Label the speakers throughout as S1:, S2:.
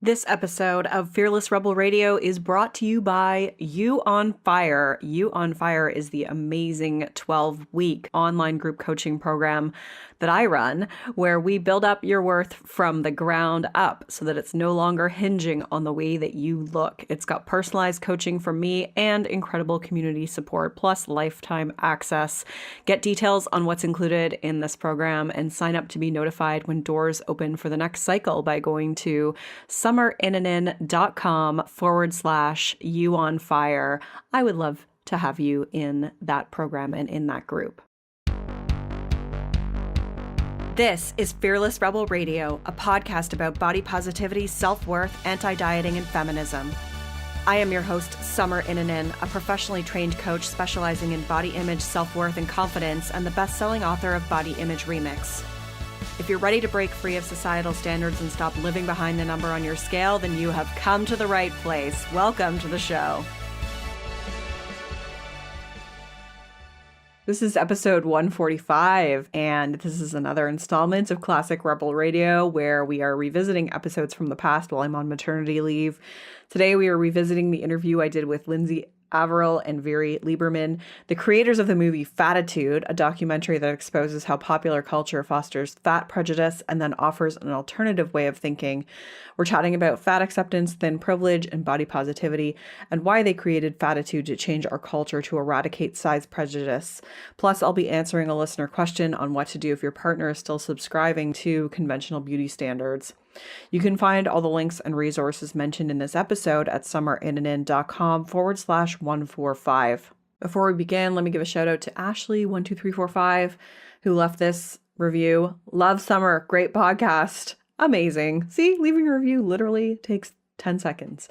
S1: This episode of Fearless Rebel Radio is brought to you by You on Fire. You on Fire is the amazing 12-week online group coaching program that I run, where we build up your worth from the ground up so that it's no longer hinging on the way that you look. It's got personalized coaching from me and incredible community support, plus lifetime access. Get details on what's included in this program and sign up to be notified when doors open for the next cycle by going to summerinanen.com/you on fire. I would love to have you in that program and in that group. This is Fearless Rebel Radio, a podcast about body positivity, self-worth, anti-dieting, and feminism. I am your host, Summer Inanen, a professionally trained coach specializing in body image, self-worth, and confidence, and the best-selling author of Body Image Remix. If you're ready to break free of societal standards and stop living behind the number on your scale, then you have come to the right place. Welcome to the show. This is episode 145, and this is another installment of Classic Rebel Radio, where we are revisiting episodes from the past while I'm on maternity leave. Today, we are revisiting the interview I did with Lyndsey, Averill, and Viri Lieberman, the creators of the movie Fattitude, a documentary that exposes how popular culture fosters fat prejudice and then offers an alternative way of thinking. We're chatting about fat acceptance, thin privilege, and body positivity, and why they created Fattitude to change our culture to eradicate size prejudice. Plus, I'll be answering a listener question on what to do if your partner is still subscribing to conventional beauty standards. You can find all the links and resources mentioned in this episode at summerinanen.com/145. Before we begin, let me give a shout out to Ashley12345, who left this review. Love Summer, great podcast. Amazing. See, leaving a review literally takes 10 seconds.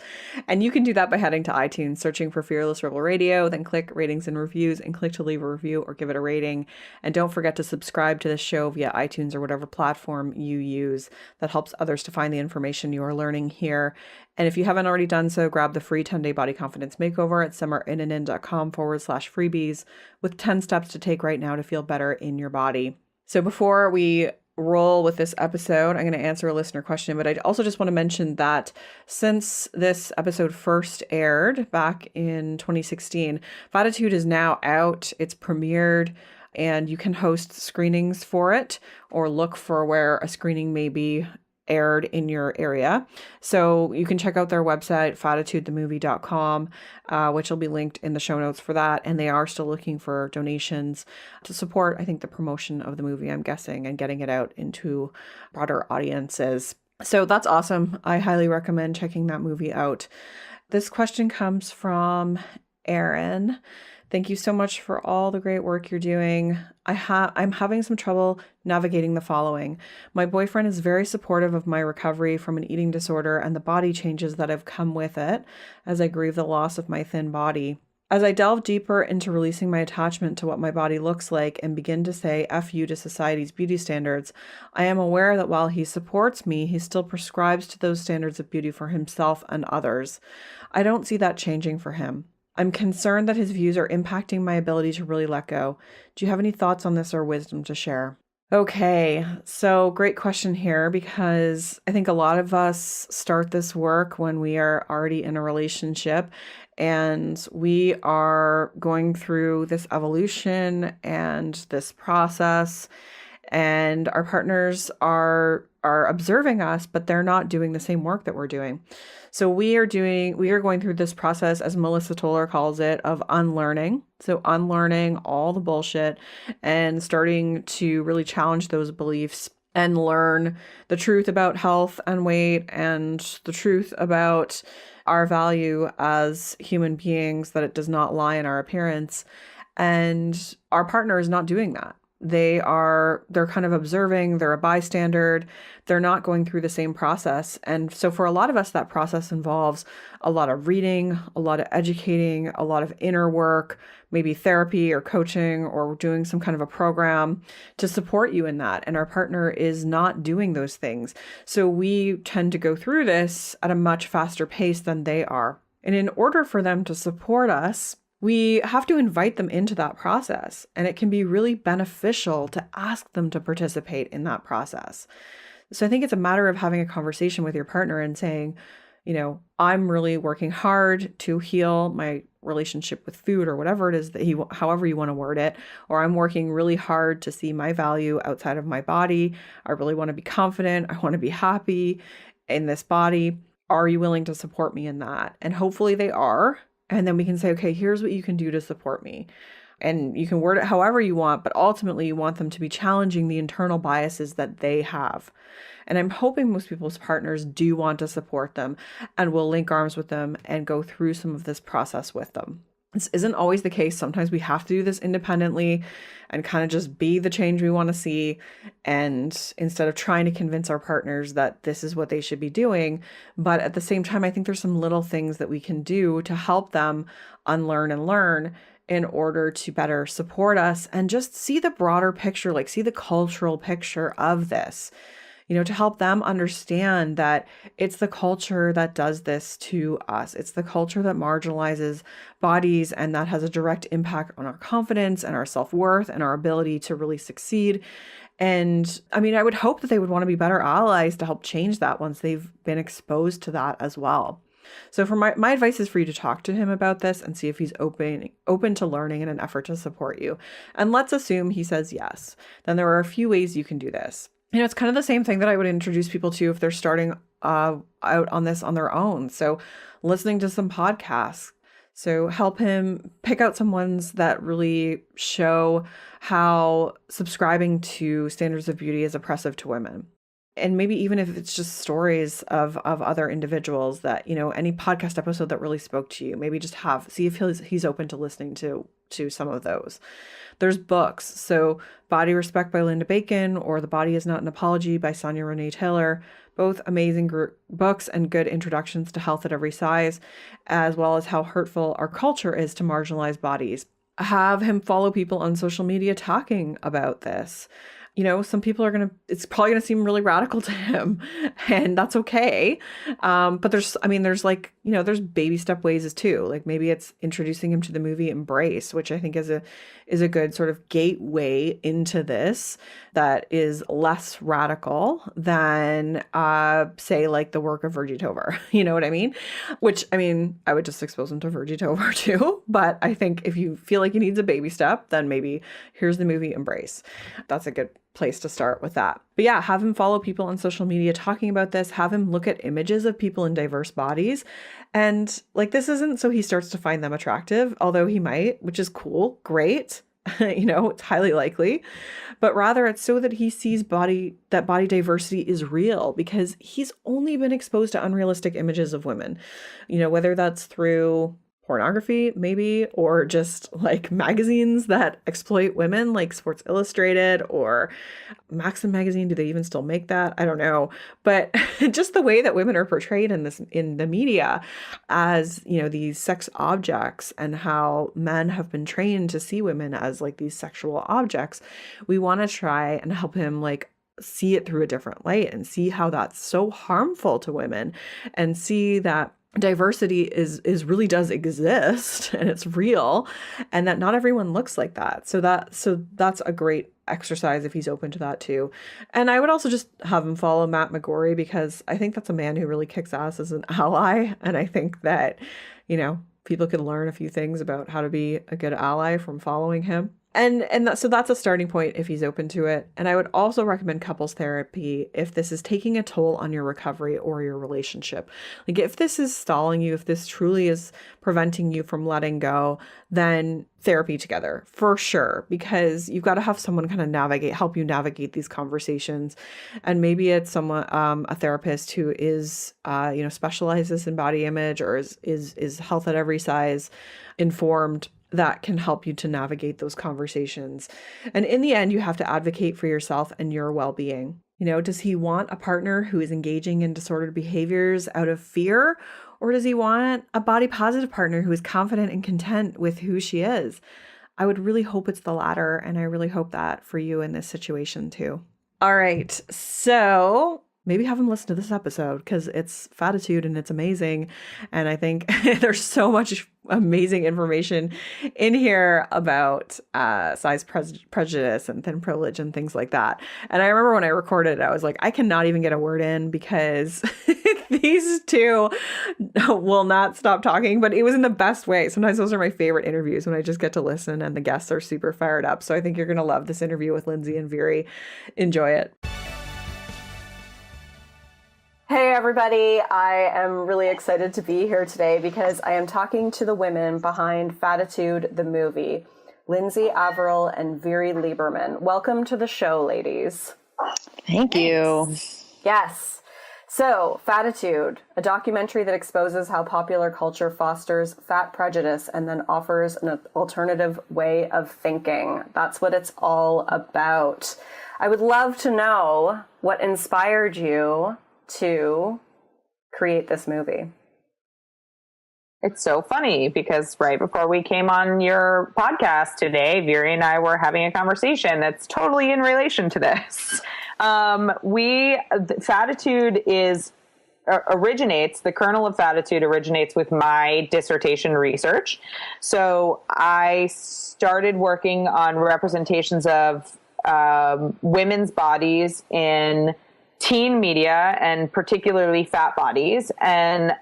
S1: And you can do that by heading to iTunes, searching for Fearless Rebel Radio, then click ratings and reviews and click to leave a review or give it a rating. And don't forget to subscribe to this show via iTunes or whatever platform you use. That helps others to find the information you are learning here. And if you haven't already done so, grab the free 10-day body confidence makeover at summerinanen.com/freebies with 10 steps to take right now to feel better in your body. So before we roll with this episode, I'm going to answer a listener question, but I also just want to mention that since this episode first aired back in 2016, Fattitude is now out. It's premiered, and you can host screenings for it or look for where a screening may be aired in your area. So you can check out their website, fattitudethemovie.com, which will be linked in the show notes for that. And they are still looking for donations to support, I think, the promotion of the movie, I'm guessing, and getting it out into broader audiences. So that's awesome. I highly recommend checking that movie out. This question comes from Aaron. Thank you so much for all the great work you're doing. I'm having some trouble navigating the following. My boyfriend is very supportive of my recovery from an eating disorder and the body changes that have come with it as I grieve the loss of my thin body. As I delve deeper into releasing my attachment to what my body looks like and begin to say F you to society's beauty standards, I am aware that while he supports me, he still prescribes to those standards of beauty for himself and others. I don't see that changing for him. I'm concerned that his views are impacting my ability to really let go. Do you have any thoughts on this or wisdom to share? Okay, so great question here, because I think a lot of us start this work when we are already in a relationship and we are going through this evolution and this process, and our partners are observing us, but they're not doing the same work that we're doing. So we are going through this process, as Melissa Toller calls it, of unlearning. So unlearning all the bullshit and starting to really challenge those beliefs and learn the truth about health and weight and the truth about our value as human beings, that it does not lie in our appearance. And our partner is not doing that. They're kind of observing, they're a bystander, they're not going through the same process. And so for a lot of us, that process involves a lot of reading, a lot of educating, a lot of inner work, maybe therapy or coaching or doing some kind of a program to support you in that. And our partner is not doing those things. So we tend to go through this at a much faster pace than they are. And in order for them to support us, we have to invite them into that process, and it can be really beneficial to ask them to participate in that process. So I think it's a matter of having a conversation with your partner and saying, I'm really working hard to heal my relationship with food, or whatever it is that however you want to word it, or I'm working really hard to see my value outside of my body. I really want to be confident. I want to be happy in this body. Are you willing to support me in that? And hopefully they are. And then we can say, okay, here's what you can do to support me. And you can word it however you want, but ultimately you want them to be challenging the internal biases that they have. And I'm hoping most people's partners do want to support them and will link arms with them and go through some of this process with them. This isn't always the case. Sometimes we have to do this independently and kind of just be the change we want to see. And instead of trying to convince our partners that this is what they should be doing. But at the same time, I think there's some little things that we can do to help them unlearn and learn in order to better support us and just see the broader picture, like see the cultural picture of this, to help them understand that it's the culture that does this to us. It's the culture that marginalizes bodies, and that has a direct impact on our confidence and our self-worth and our ability to really succeed. And I mean, I would hope that they would want to be better allies to help change that once they've been exposed to that as well. So for my advice is for you to talk to him about this and see if he's open to learning in an effort to support you. And let's assume he says yes. Then there are a few ways you can do this. It's kind of the same thing that I would introduce people to if they're starting out on this on their own. So listening to some podcasts. So help him pick out some ones that really show how subscribing to standards of beauty is oppressive to women. And maybe even if it's just stories of other individuals that, any podcast episode that really spoke to you, maybe just see if he's open to listening to some of those. There's books. So Body Respect by Linda Bacon or The Body Is Not an Apology by Sonia Renee Taylor, both amazing books and good introductions to health at every size, as well as how hurtful our culture is to marginalized bodies. Have him follow people on social media talking about this. Some people it's probably going to seem really radical to him, and that's okay. But there's baby step ways too. Like maybe it's introducing him to the movie Embrace, which I think is a good sort of gateway into this that is less radical than, say, like the work of Virgie Tovar. You know what I mean? Which, I would just expose him to Virgie Tovar too. But I think if you feel like he needs a baby step, then maybe here's the movie Embrace. That's a good place to start with that. But yeah, have him follow people on social media talking about this. Have him look at images of people in diverse bodies. And this isn't so he starts to find them attractive, although he might, which is cool. Great. It's highly likely, but rather it's so that he sees body diversity is real, because he's only been exposed to unrealistic images of women, whether that's through pornography, maybe, or just like magazines that exploit women, like Sports Illustrated or Maxim magazine. Do they even still make that? I don't know. But just the way that women are portrayed in the media as, these sex objects, and how men have been trained to see women as like these sexual objects. We want to try and help him see it through a different light and see how that's so harmful to women, and see that diversity is really does exist and it's real, and that not everyone looks like that. So that's a great exercise if he's open to that too. And I would also just have him follow Matt McGorry, because I think that's a man who really kicks ass as an ally. And I think that, people can learn a few things about how to be a good ally from following him. So that's a starting point if he's open to it. And I would also recommend couples therapy if this is taking a toll on your recovery or your relationship. Like if this is stalling you, if this truly is preventing you from letting go, then therapy together for sure, because you've got to have someone kind of help you navigate these conversations. And maybe it's someone, a therapist who is, specializes in body image or is health at every size informed, that can help you to navigate those conversations. And in the end, you have to advocate for yourself and your well-being. Does he want a partner who is engaging in disordered behaviors out of fear? Or does he want a body positive partner who is confident and content with who she is? I would really hope it's the latter. And I really hope that for you in this situation too. All right. So maybe have them listen to this episode because it's Fattitude and it's amazing. And I think there's so much amazing information in here about size prejudice and thin privilege and things like that. And I remember when I recorded it, I was like, I cannot even get a word in because these two will not stop talking, but it was in the best way. Sometimes those are my favorite interviews when I just get to listen and the guests are super fired up. So I think you're going to love this interview with Lyndsey and Viri. Enjoy it. Hey everybody, I am really excited to be here today because I am talking to the women behind Fattitude, the movie, Lyndsey, Averill, and Viri Lieberman. Welcome to the show, ladies.
S2: Thank you.
S1: Yes. So, Fattitude, a documentary that exposes how popular culture fosters fat prejudice and then offers an alternative way of thinking. That's what it's all about. I would love to know what inspired you to create this movie.
S2: It's so funny because right before we came on your podcast today, Viri and I were having a conversation that's totally in relation to this. Fattitude the kernel of Fattitude originates with my dissertation research. So I started working on representations of women's bodies in teen media and particularly fat bodies. And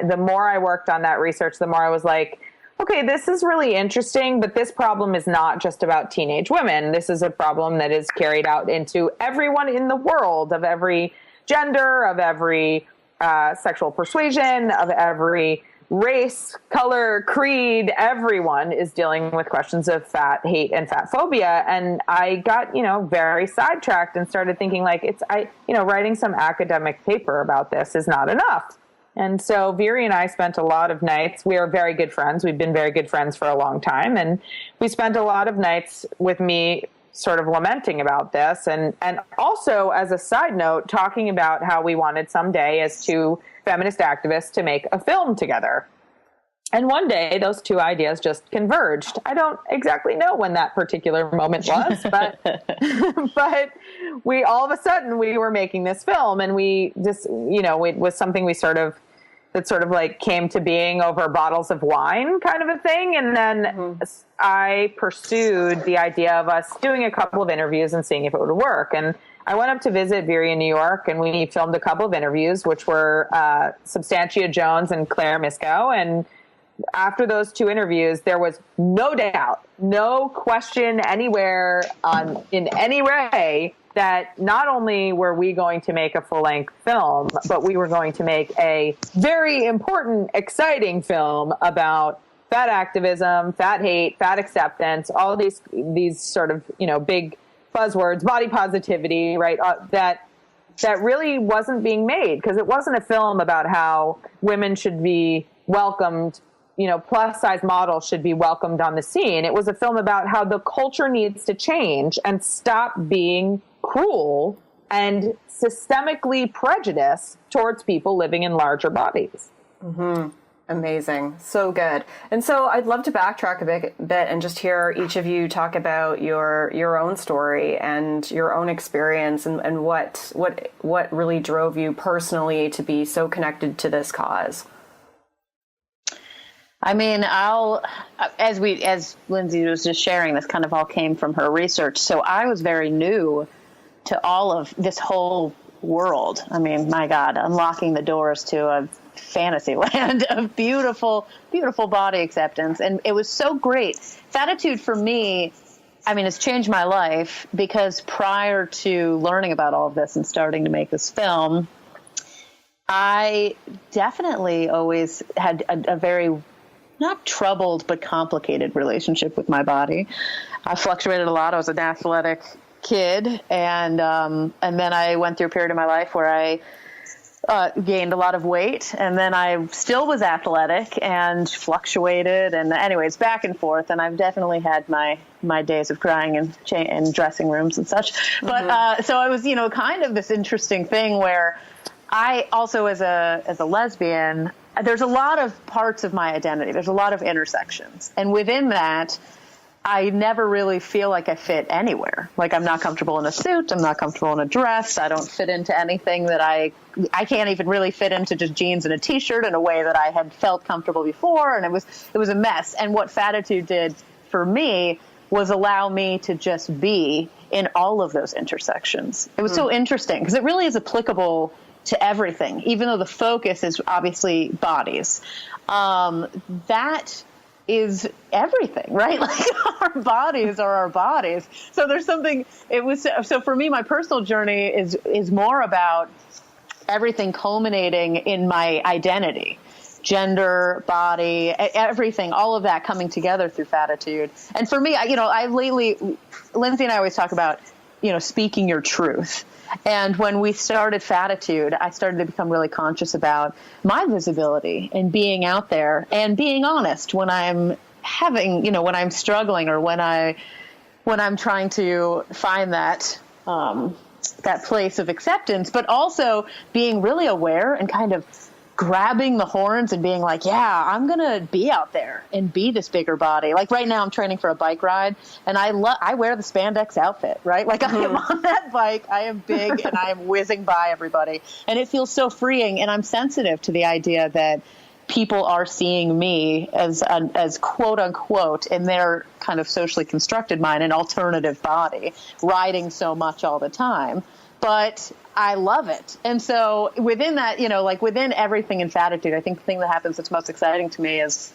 S2: the more I worked on that research, the more I was like, okay, this is really interesting, but this problem is not just about teenage women. This is a problem that is carried out into everyone in the world, of every gender, of every sexual persuasion, of every race, color, creed. Everyone is dealing with questions of fat hate and fat phobia. And I got, very sidetracked and started thinking like writing some academic paper about this is not enough. And so Viri and I spent a lot of nights. We are very good friends. We've been very good friends for a long time. And we spent a lot of nights with me sort of lamenting about this. And also, as a side note, talking about how we wanted someday as two feminist activists to make a film together. And one day those two ideas just converged. I don't exactly know when that particular moment was, but but we all of a sudden we were making this film, and we just, it was something that sort of like came to being over bottles of wine kind of a thing. And then I pursued the idea of us doing a couple of interviews and seeing if it would work. And I went up to visit Viri in New York, and we filmed a couple of interviews, which were Substantia Jones and Claire Misko. And after those two interviews, there was no doubt, no question anywhere in any way that not only were we going to make a full-length film, but we were going to make a very important, exciting film about fat activism, fat hate, fat acceptance, all these sort of, big buzzwords, body positivity, right? That really wasn't being made, because it wasn't a film about how women should be welcomed, plus size models should be welcomed on the scene. It was a film about how the culture needs to change and stop being cruel and systemically prejudiced towards people living in larger bodies.
S1: Mm-hmm. Amazing. So good. And so I'd love to backtrack a bit and just hear each of you talk about your own story and your own experience and what really drove you personally to be so connected to this cause.
S3: I mean, as Lyndsey was just sharing, this kind of all came from her research. So I was very new to all of this whole world. I mean, my God, unlocking the doors to a fantasy land of beautiful, beautiful body acceptance. And it was so great. Fattitude for me, I mean, it's changed my life, because prior to learning about all of this and starting to make this film, I definitely always had a very, not troubled, but complicated relationship with my body. I fluctuated a lot. I was an athletic kid. And then I went through a period of my life where I gained a lot of weight, and then I still was athletic and fluctuated, and anyways, back and forth. And I've definitely had my days of crying in dressing rooms and such. Mm-hmm. But so I was, kind of this interesting thing where I also, as a lesbian, there's a lot of parts of my identity. There's a lot of intersections, and within that, I never really feel like I fit anywhere. Like I'm not comfortable in a suit. I'm not comfortable in a dress. I don't fit into anything that I can't even really fit into just jeans and a t-shirt in a way that I had felt comfortable before. And it was a mess. And what Fattitude did for me was allow me to just be in all of those intersections. It was so interesting because it really is applicable to everything, even though the focus is obviously bodies. That is everything, right? Like our bodies are our bodies. So there's something, so for me, my personal journey is more about everything culminating in my identity, gender, body, everything, all of that coming together through Fattitude. And for me, Lyndsey and I always talk about, speaking your truth. And when we started Fattitude, I started to become really conscious about my visibility and being out there and being honest when I'm when I'm struggling or when I'm trying to find that place of acceptance, but also being really aware and kind of grabbing the horns and being like, yeah, I'm going to be out there and be this bigger body. Like right now I'm training for a bike ride and I wear the spandex outfit, right? Like I am on that bike, I am big and I am whizzing by everybody. And it feels so freeing. And I'm sensitive to the idea that people are seeing me as quote unquote in their kind of socially constructed mind, an alternative body, riding so much all the time. But I love it. And so within that, within everything in Fattitude, I think the thing that happens that's most exciting to me is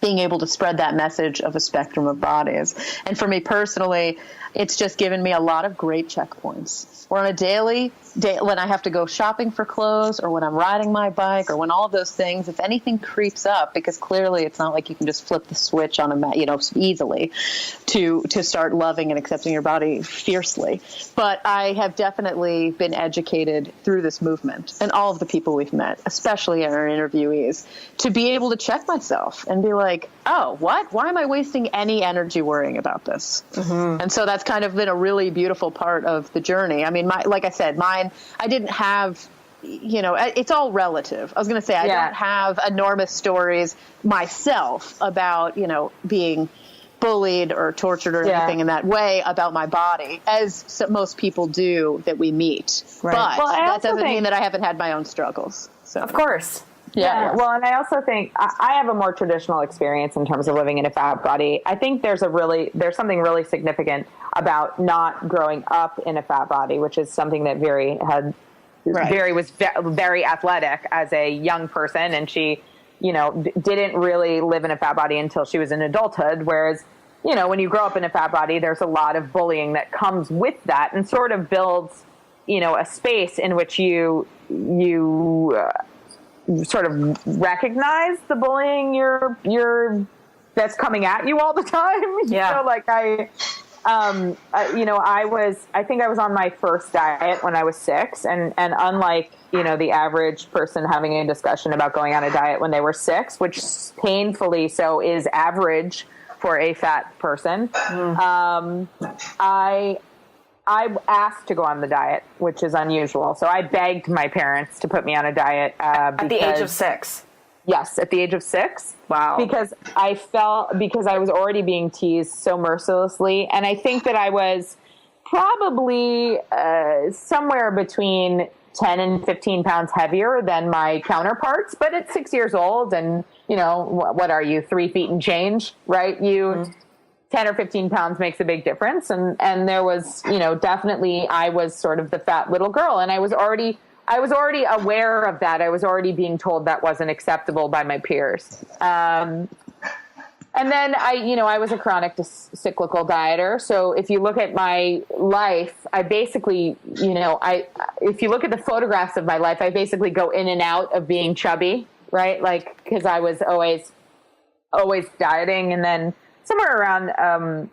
S3: being able to spread that message of a spectrum of bodies. And for me personally, it's just given me a lot of great checkpoints. Or on a daily when I have to go shopping for clothes or when I'm riding my bike or when all of those things, if anything creeps up, because clearly it's not like you can just flip the switch on easily to start loving and accepting your body fiercely. But I have definitely been educated through this movement and all of the people we've met, especially our interviewees, to be able to check myself and be like, oh, what? Why am I wasting any energy worrying about this? Mm-hmm. And so that's kind of been a really beautiful part of the journey. I mean, like I said, mine, I didn't have, it's all relative. I was going to say, I don't have enormous stories myself about, being bullied or tortured or anything in that way about my body, as most people do that we meet. Right. But that doesn't mean that I haven't had my own struggles. So.
S1: Of course.
S2: Yeah. Well, and I also think I have a more traditional experience in terms of living in a fat body. I think there's something really significant about not growing up in a fat body, which is something that Viri had. Right. Viri was very athletic as a young person, and she, didn't really live in a fat body until she was in adulthood. Whereas, when you grow up in a fat body, there's a lot of bullying that comes with that, and sort of builds, a space in which you sort of recognize the bullying that's coming at you all the time.
S1: Yeah.
S2: I think I was on my first diet when I was 6, and unlike, the average person having a discussion about going on a diet when they were 6, which painfully so is average for a fat person. I asked to go on the diet, which is unusual. So I begged my parents to put me on a diet.
S1: At the age of 6?
S2: Yes, at the age of 6.
S1: Wow.
S2: Because I was already being teased so mercilessly. And I think that I was probably somewhere between 10 and 15 pounds heavier than my counterparts. But at 6 years old and, what are you, 3 feet and change, right? 10 or 15 pounds makes a big difference. And there was, definitely I was sort of the fat little girl, and I was already aware of that. I was already being told that wasn't acceptable by my peers. And then I was a chronic cyclical dieter. So if you look at my life, I basically, if you look at the photographs of my life, I basically go in and out of being chubby, right? Like, cause I was always dieting, and then somewhere around,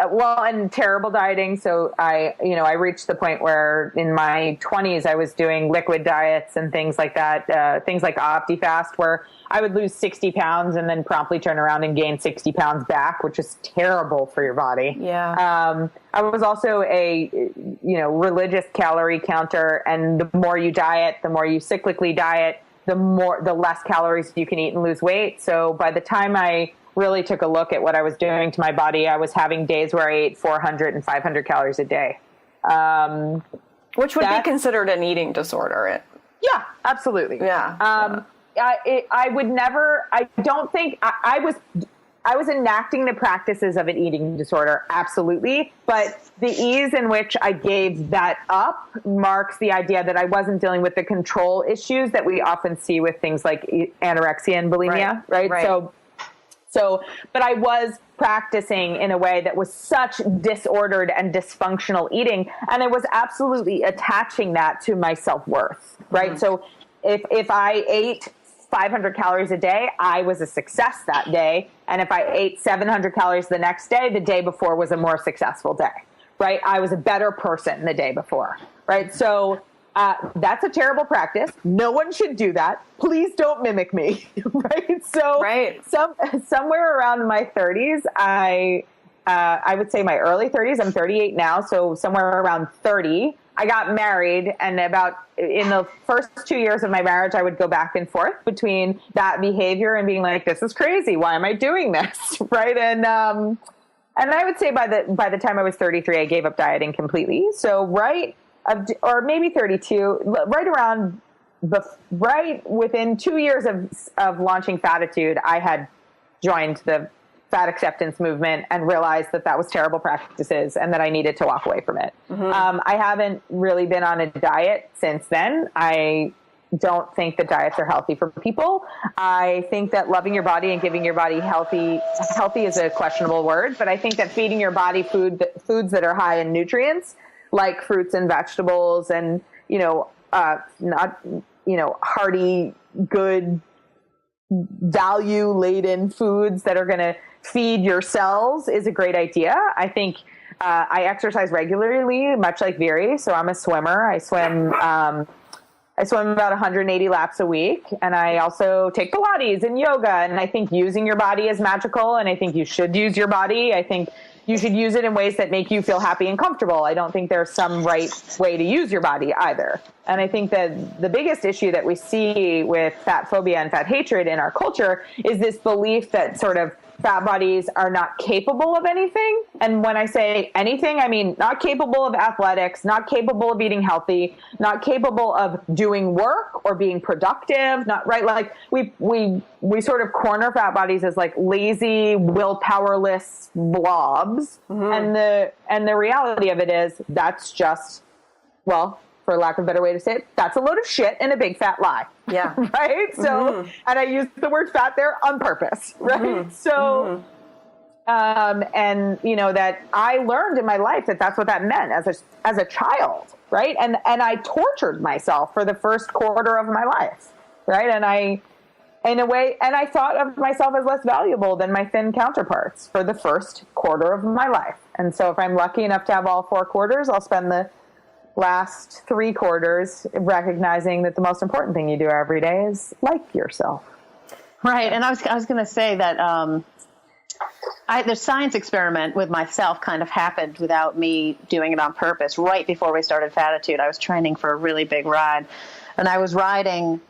S2: and terrible dieting. So I reached the point where in my 20s, I was doing liquid diets and things like that, things like OptiFast, where I would lose 60 pounds and then promptly turn around and gain 60 pounds back, which is terrible for your body.
S1: Yeah.
S2: I was also a, religious calorie counter, and the more you diet, the more you cyclically diet, the less calories you can eat and lose weight. So by the time I really took a look at what I was doing to my body, I was having days where I ate 400 and 500 calories a day.
S1: Which would be considered an eating disorder.
S2: Yeah, absolutely.
S1: Yeah.
S2: I would never, I don't think I was enacting the practices of an eating disorder. Absolutely. But the ease in which I gave that up marks the idea that I wasn't dealing with the control issues that we often see with things like anorexia and bulimia. Right. But I was practicing in a way that was such disordered and dysfunctional eating. And I was absolutely attaching that to my self-worth. Right. Mm-hmm. So if I ate 500 calories a day, I was a success that day. And if I ate 700 calories the next day, the day before was a more successful day, right? I was a better person the day before, right? So that's a terrible practice. No one should do that. Please don't mimic me, right? So somewhere around my 30s, I would say my early 30s, I'm 38 now. So somewhere around 30, I got married, and in the first 2 years of my marriage, I would go back and forth between that behavior and being like, this is crazy. Why am I doing this? Right. And I would say by the time I was 33, I gave up dieting completely. So or maybe 32, right within 2 years of launching Fattitude, I had joined the fat acceptance movement and realized that was terrible practices and that I needed to walk away from it. Mm-hmm. I haven't really been on a diet since then. I don't think that diets are healthy for people. I think that loving your body and giving your body healthy is a questionable word, but I think that feeding your body foods that are high in nutrients, like fruits and vegetables and, hearty, good, value-laden foods that are going to feed your cells is a great idea. I think I exercise regularly, much like Viri. So I'm a swimmer. I swim about 180 laps a week. And I also take Pilates and yoga. And I think using your body is magical. And I think you should use your body. I think you should use it in ways that make you feel happy and comfortable. I don't think there's some right way to use your body either. And I think that the biggest issue that we see with fat phobia and fat hatred in our culture is this belief that sort of fat bodies are not capable of anything. And when I say anything, I mean not capable of athletics, not capable of eating healthy, not capable of doing work or being productive, not right. Like we sort of corner fat bodies as like lazy, willpowerless blobs. Mm-hmm. And the reality of it is that's just, well, for lack of a better way to say it, that's a load of shit and a big fat lie. Yeah. Right? So, mm-hmm. And I use the word fat there on purpose, right? Mm-hmm. So, mm-hmm. That I learned in my life that that's what that meant as a child, right? And I tortured myself for the first quarter of my life, right? And I thought of myself as less valuable than my thin counterparts for the first quarter of my life. And so if I'm lucky enough to have all 4 quarters, I'll spend the last 3 quarters recognizing that the most important thing you do every day is like yourself.
S3: Right. And I was going to say that the science experiment with myself kind of happened without me doing it on purpose. Right before we started Fattitude, I was training for a really big ride, and I was riding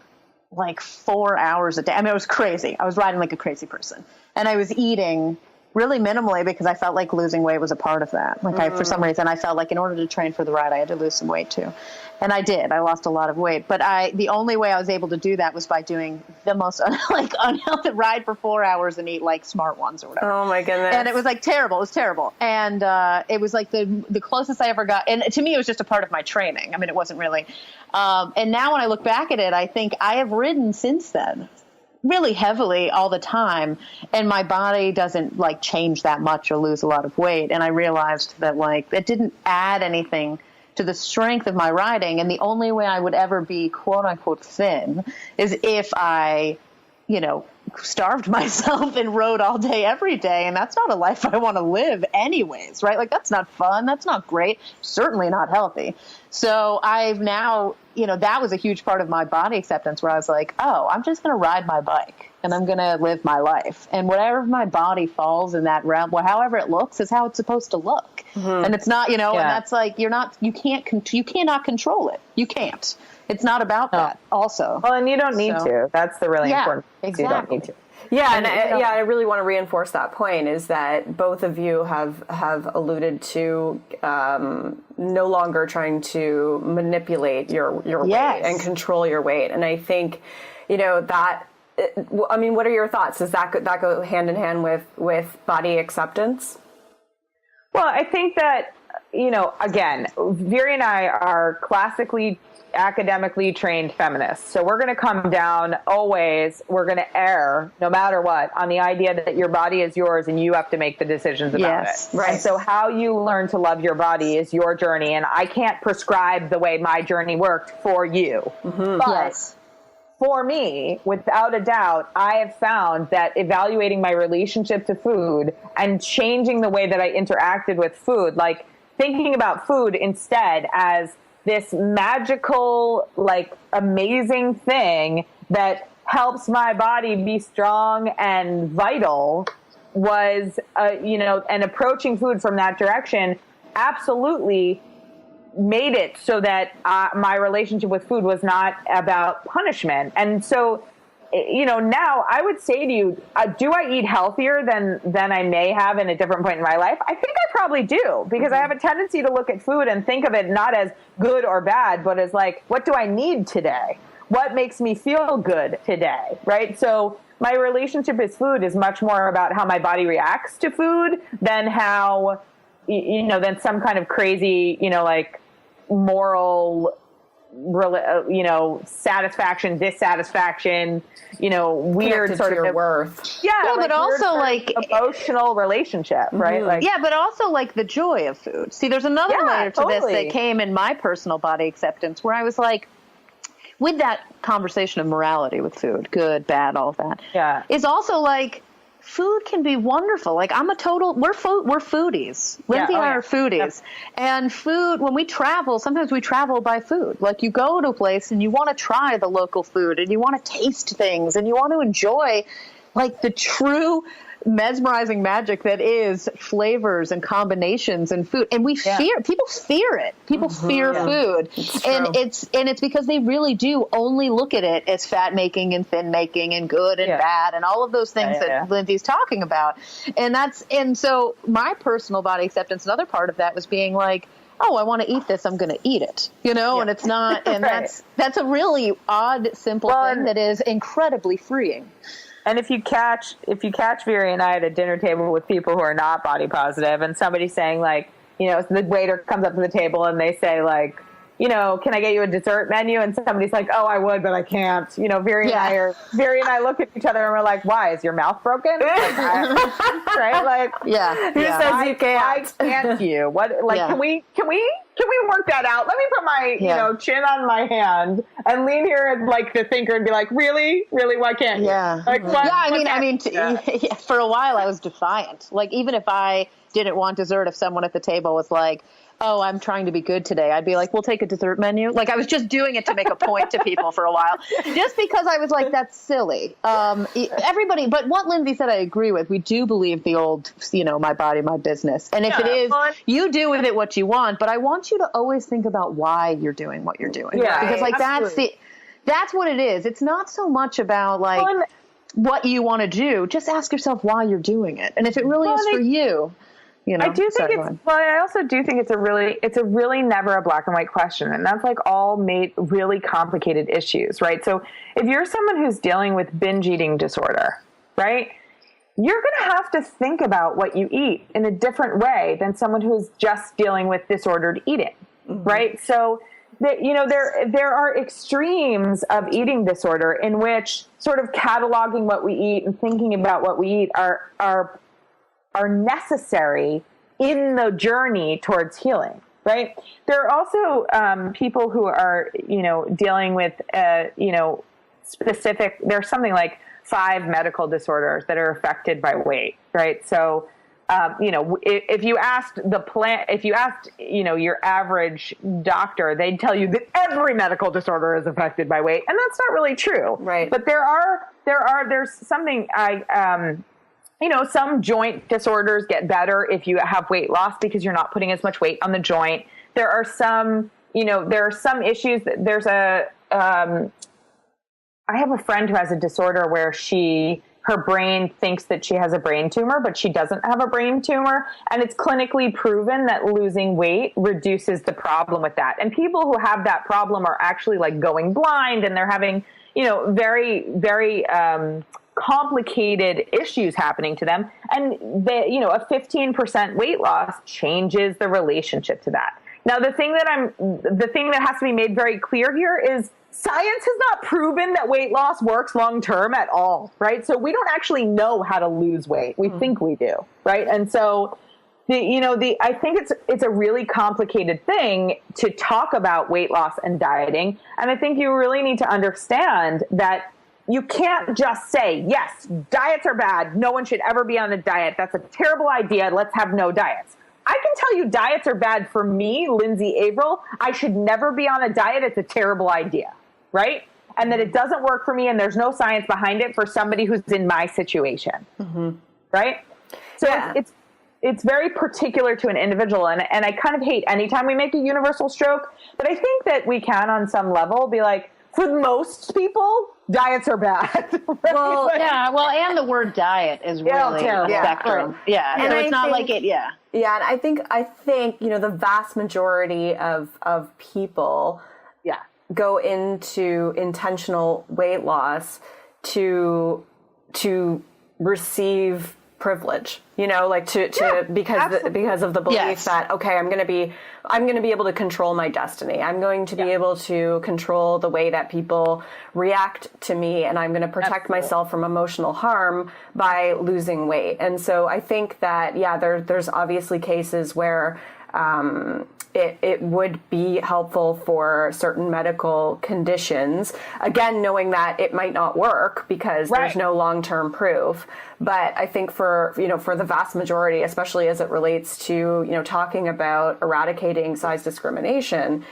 S3: like 4 hours a day. I mean, it was crazy. I was riding like a crazy person, and I was eating really minimally because I felt like losing weight was a part of that. Like for some reason, I felt like in order to train for the ride, I had to lose some weight too. And I did. I lost a lot of weight. But the only way I was able to do that was by doing the most unhealthy ride for 4 hours and eat like Smart Ones or whatever.
S1: Oh my goodness.
S3: And it was like terrible. It was terrible. And it was like the closest I ever got. And to me, it was just a part of my training. I mean, it wasn't really. And now when I look back at it, I think I have ridden since then really heavily all the time, and my body doesn't like change that much or lose a lot of weight. And I realized that like it didn't add anything to the strength of my riding. And the only way I would ever be quote unquote thin is if I, starved myself and rode all day, every day. And that's not a life I want to live anyways, right? Like that's not fun. That's not great. Certainly not healthy. So I've now, that was a huge part of my body acceptance where I was like, oh, I'm just going to ride my bike and I'm going to live my life. And whatever my body falls in that realm, well, however it looks is how it's supposed to look. Mm-hmm. And it's not, and that's like, you cannot control it. You can't. It's not about that also.
S2: Well, and you don't need to. That's the really important thing.
S3: Exactly.
S2: You don't need to.
S1: Yeah, and I really want to reinforce that point is that both of you have alluded to no longer trying to manipulate your weight and control your weight. And I think, that, I mean, what are your thoughts? Does that go hand in hand with body acceptance?
S2: Well, I think that, again, Viri and I are classically academically trained feminists. So we're going to come down always, we're going to err no matter what on the idea that your body is yours and you have to make the decisions about it.
S1: Right.
S2: And so how you learn to love your body is your journey. And I can't prescribe the way my journey worked for you. Mm-hmm. But for me, without a doubt, I have found that evaluating my relationship to food and changing the way that I interacted with food, like thinking about food instead as this magical, like amazing thing that helps my body be strong and vital was, and approaching food from that direction absolutely made it so that my relationship with food was not about punishment. And so, now I would say to you, do I eat healthier than I may have in a different point in my life? I think I probably do, because I have a tendency to look at food and think of it not as good or bad, but as like, what do I need today? What makes me feel good today? Right? So my relationship with food is much more about how my body reacts to food than how, than some kind of crazy, like moral, satisfaction, dissatisfaction, weird
S1: Connected
S2: sort
S1: to
S2: of
S1: your worth.
S2: Yeah,
S3: but also like
S2: emotional relationship, right?
S3: Mm-hmm.
S2: Like,
S3: yeah, but also like the joy of food. See, there's another layer to this that came in my personal body acceptance where I was like, with that conversation of morality with food, good, bad, all of that.
S2: Yeah.
S3: Is also like, food can be wonderful. Like we're foodies. Lyndsey and I are foodies. Yep. And food, when we travel, sometimes we travel by food. Like you go to a place and you want to try the local food and you want to taste things and you want to enjoy like the true mesmerizing magic that is flavors and combinations and food. And people fear it. People fear food. And it's because they really do only look at it as fat making and thin making and good and bad and all of those things that Lyndsey's talking about. And so my personal body acceptance, another part of that was being like, oh, I want to eat this, I'm going to eat it, and it's not, and that's a really odd, simple thing that is incredibly freeing.
S2: And if you catch Viri and I at a dinner table with people who are not body positive, and somebody's saying like, the waiter comes up to the table and they say like, can I get you a dessert menu? And somebody's like, oh, I would, but I can't. Viri and I look at each other and we're like, why? Is your mouth broken? Like, right? Like,
S1: who says you can't?
S2: Why can't you? What? Like, can we work that out? Let me put my chin on my hand and lean here and like the thinker and be like, really, why can't you? Like,
S3: for a while I was defiant. Like even if I didn't want dessert, if someone at the table was like, oh, I'm trying to be good today, I'd be like, we'll take a dessert menu. Like I was just doing it to make a point to people for a while, just because I was like, that's silly. Everybody, but what Lyndsey said, I agree with. We do believe the old, my body, my business. And if it is, you do with it what you want, but I want you to always think about why you're doing what you're doing. Yeah, because like that's what it is. It's not so much about like what you want to do. Just ask yourself why you're doing it. And if it really is for you. I do think I also do think it's a really never a black and white question. And that's like all made really complicated issues, right? So if you're someone who's dealing with binge eating disorder, right, you're going to have to think about what you eat in a different way than someone who's just dealing with disordered eating, right? So there are extremes of eating disorder in which sort of cataloging what we eat and thinking about what we eat are necessary in the journey towards healing, right? There are also people who are, dealing with, specific, there's something like 5 medical disorders that are affected by weight, right? So, if you asked your average doctor, they'd tell you that every medical disorder is affected by weight. And that's not really true.
S1: Right.
S2: But there's something some joint disorders get better if you have weight loss because you're not putting as much weight on the joint. There are some, there are some issues that there's I have a friend who has a disorder where her brain thinks that she has a brain tumor, but she doesn't have a brain tumor. And it's clinically proven that losing weight reduces the problem with that. And people who have that problem are actually like going blind, and they're having, very, very, complicated issues happening to them. And a 15% weight loss changes the relationship to that. Now, the thing that has to be made very clear here is science has not proven that weight loss works long-term at all, right? So we don't actually know how to lose weight. We think we do, right? And so, I think it's a really complicated thing to talk about weight loss and dieting. And I think you really need to understand that you can't just say, yes, diets are bad. No one should ever be on a diet. That's a terrible idea. Let's have no diets. I can tell you diets are bad for me, Lyndsey Averill. I should never be on a diet. It's a terrible idea, right? And that it doesn't work for me, and there's no science behind it for somebody who's in my situation, right? So it's very particular to an individual, and I kind of hate anytime we make a universal stroke, but I think that we can, on some level, be like, for most people, diets are bad. Right?
S3: Well, and the word diet is really a spectrum. Yeah,
S4: and
S3: so it's not like it. Yeah,
S4: and I think the vast majority of people, go into intentional weight loss to receive privilege, because of the belief that, okay, I'm going to be able to control my destiny. I'm going to be able to control the way that people react to me, and I'm going to protect myself from emotional harm by losing weight. And so I think that, there's obviously cases where it would be helpful for certain medical conditions. Again, knowing that it might not work because there's no long-term proof. But I think for the vast majority, especially as it relates to, talking about eradicating size discrimination,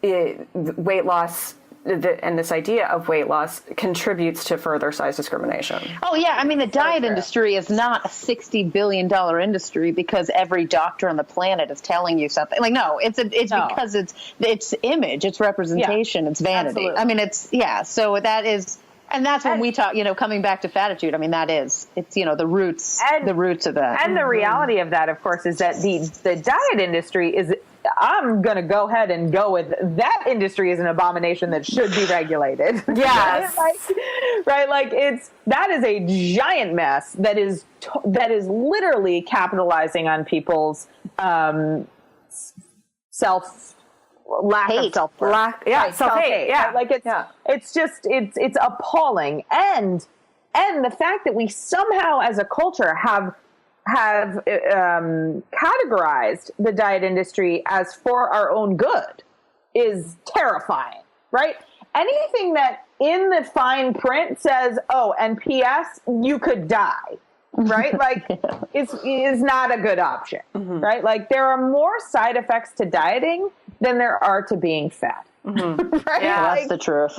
S4: weight loss and this idea of weight loss contributes to further size discrimination.
S3: Oh, yeah. I mean, the diet industry is not a $60 billion industry because every doctor on the planet is telling you something. Like, no, it's because it's image, it's representation, it's vanity. Absolutely. I mean, so that is, and that's when we talk, coming back to Fattitude, I mean, it's, the roots of that.
S2: And the reality of that, of course, is that the diet industry is, I'm going to go ahead and go with that industry is an abomination that should be regulated.
S4: Yes.
S2: Right? Like that is a giant mess that is literally capitalizing on people's lack of self-worth.
S4: Self-hate. Yeah.
S2: Like it's appalling. And the fact that we somehow as a culture have categorized the diet industry as for our own good is terrifying, right? Anything that in the fine print says, oh, and P.S., you could die, right? Like, is not a good option, right? Like, there are more side effects to dieting than there are to being fat, right?
S3: Yeah, that's the truth.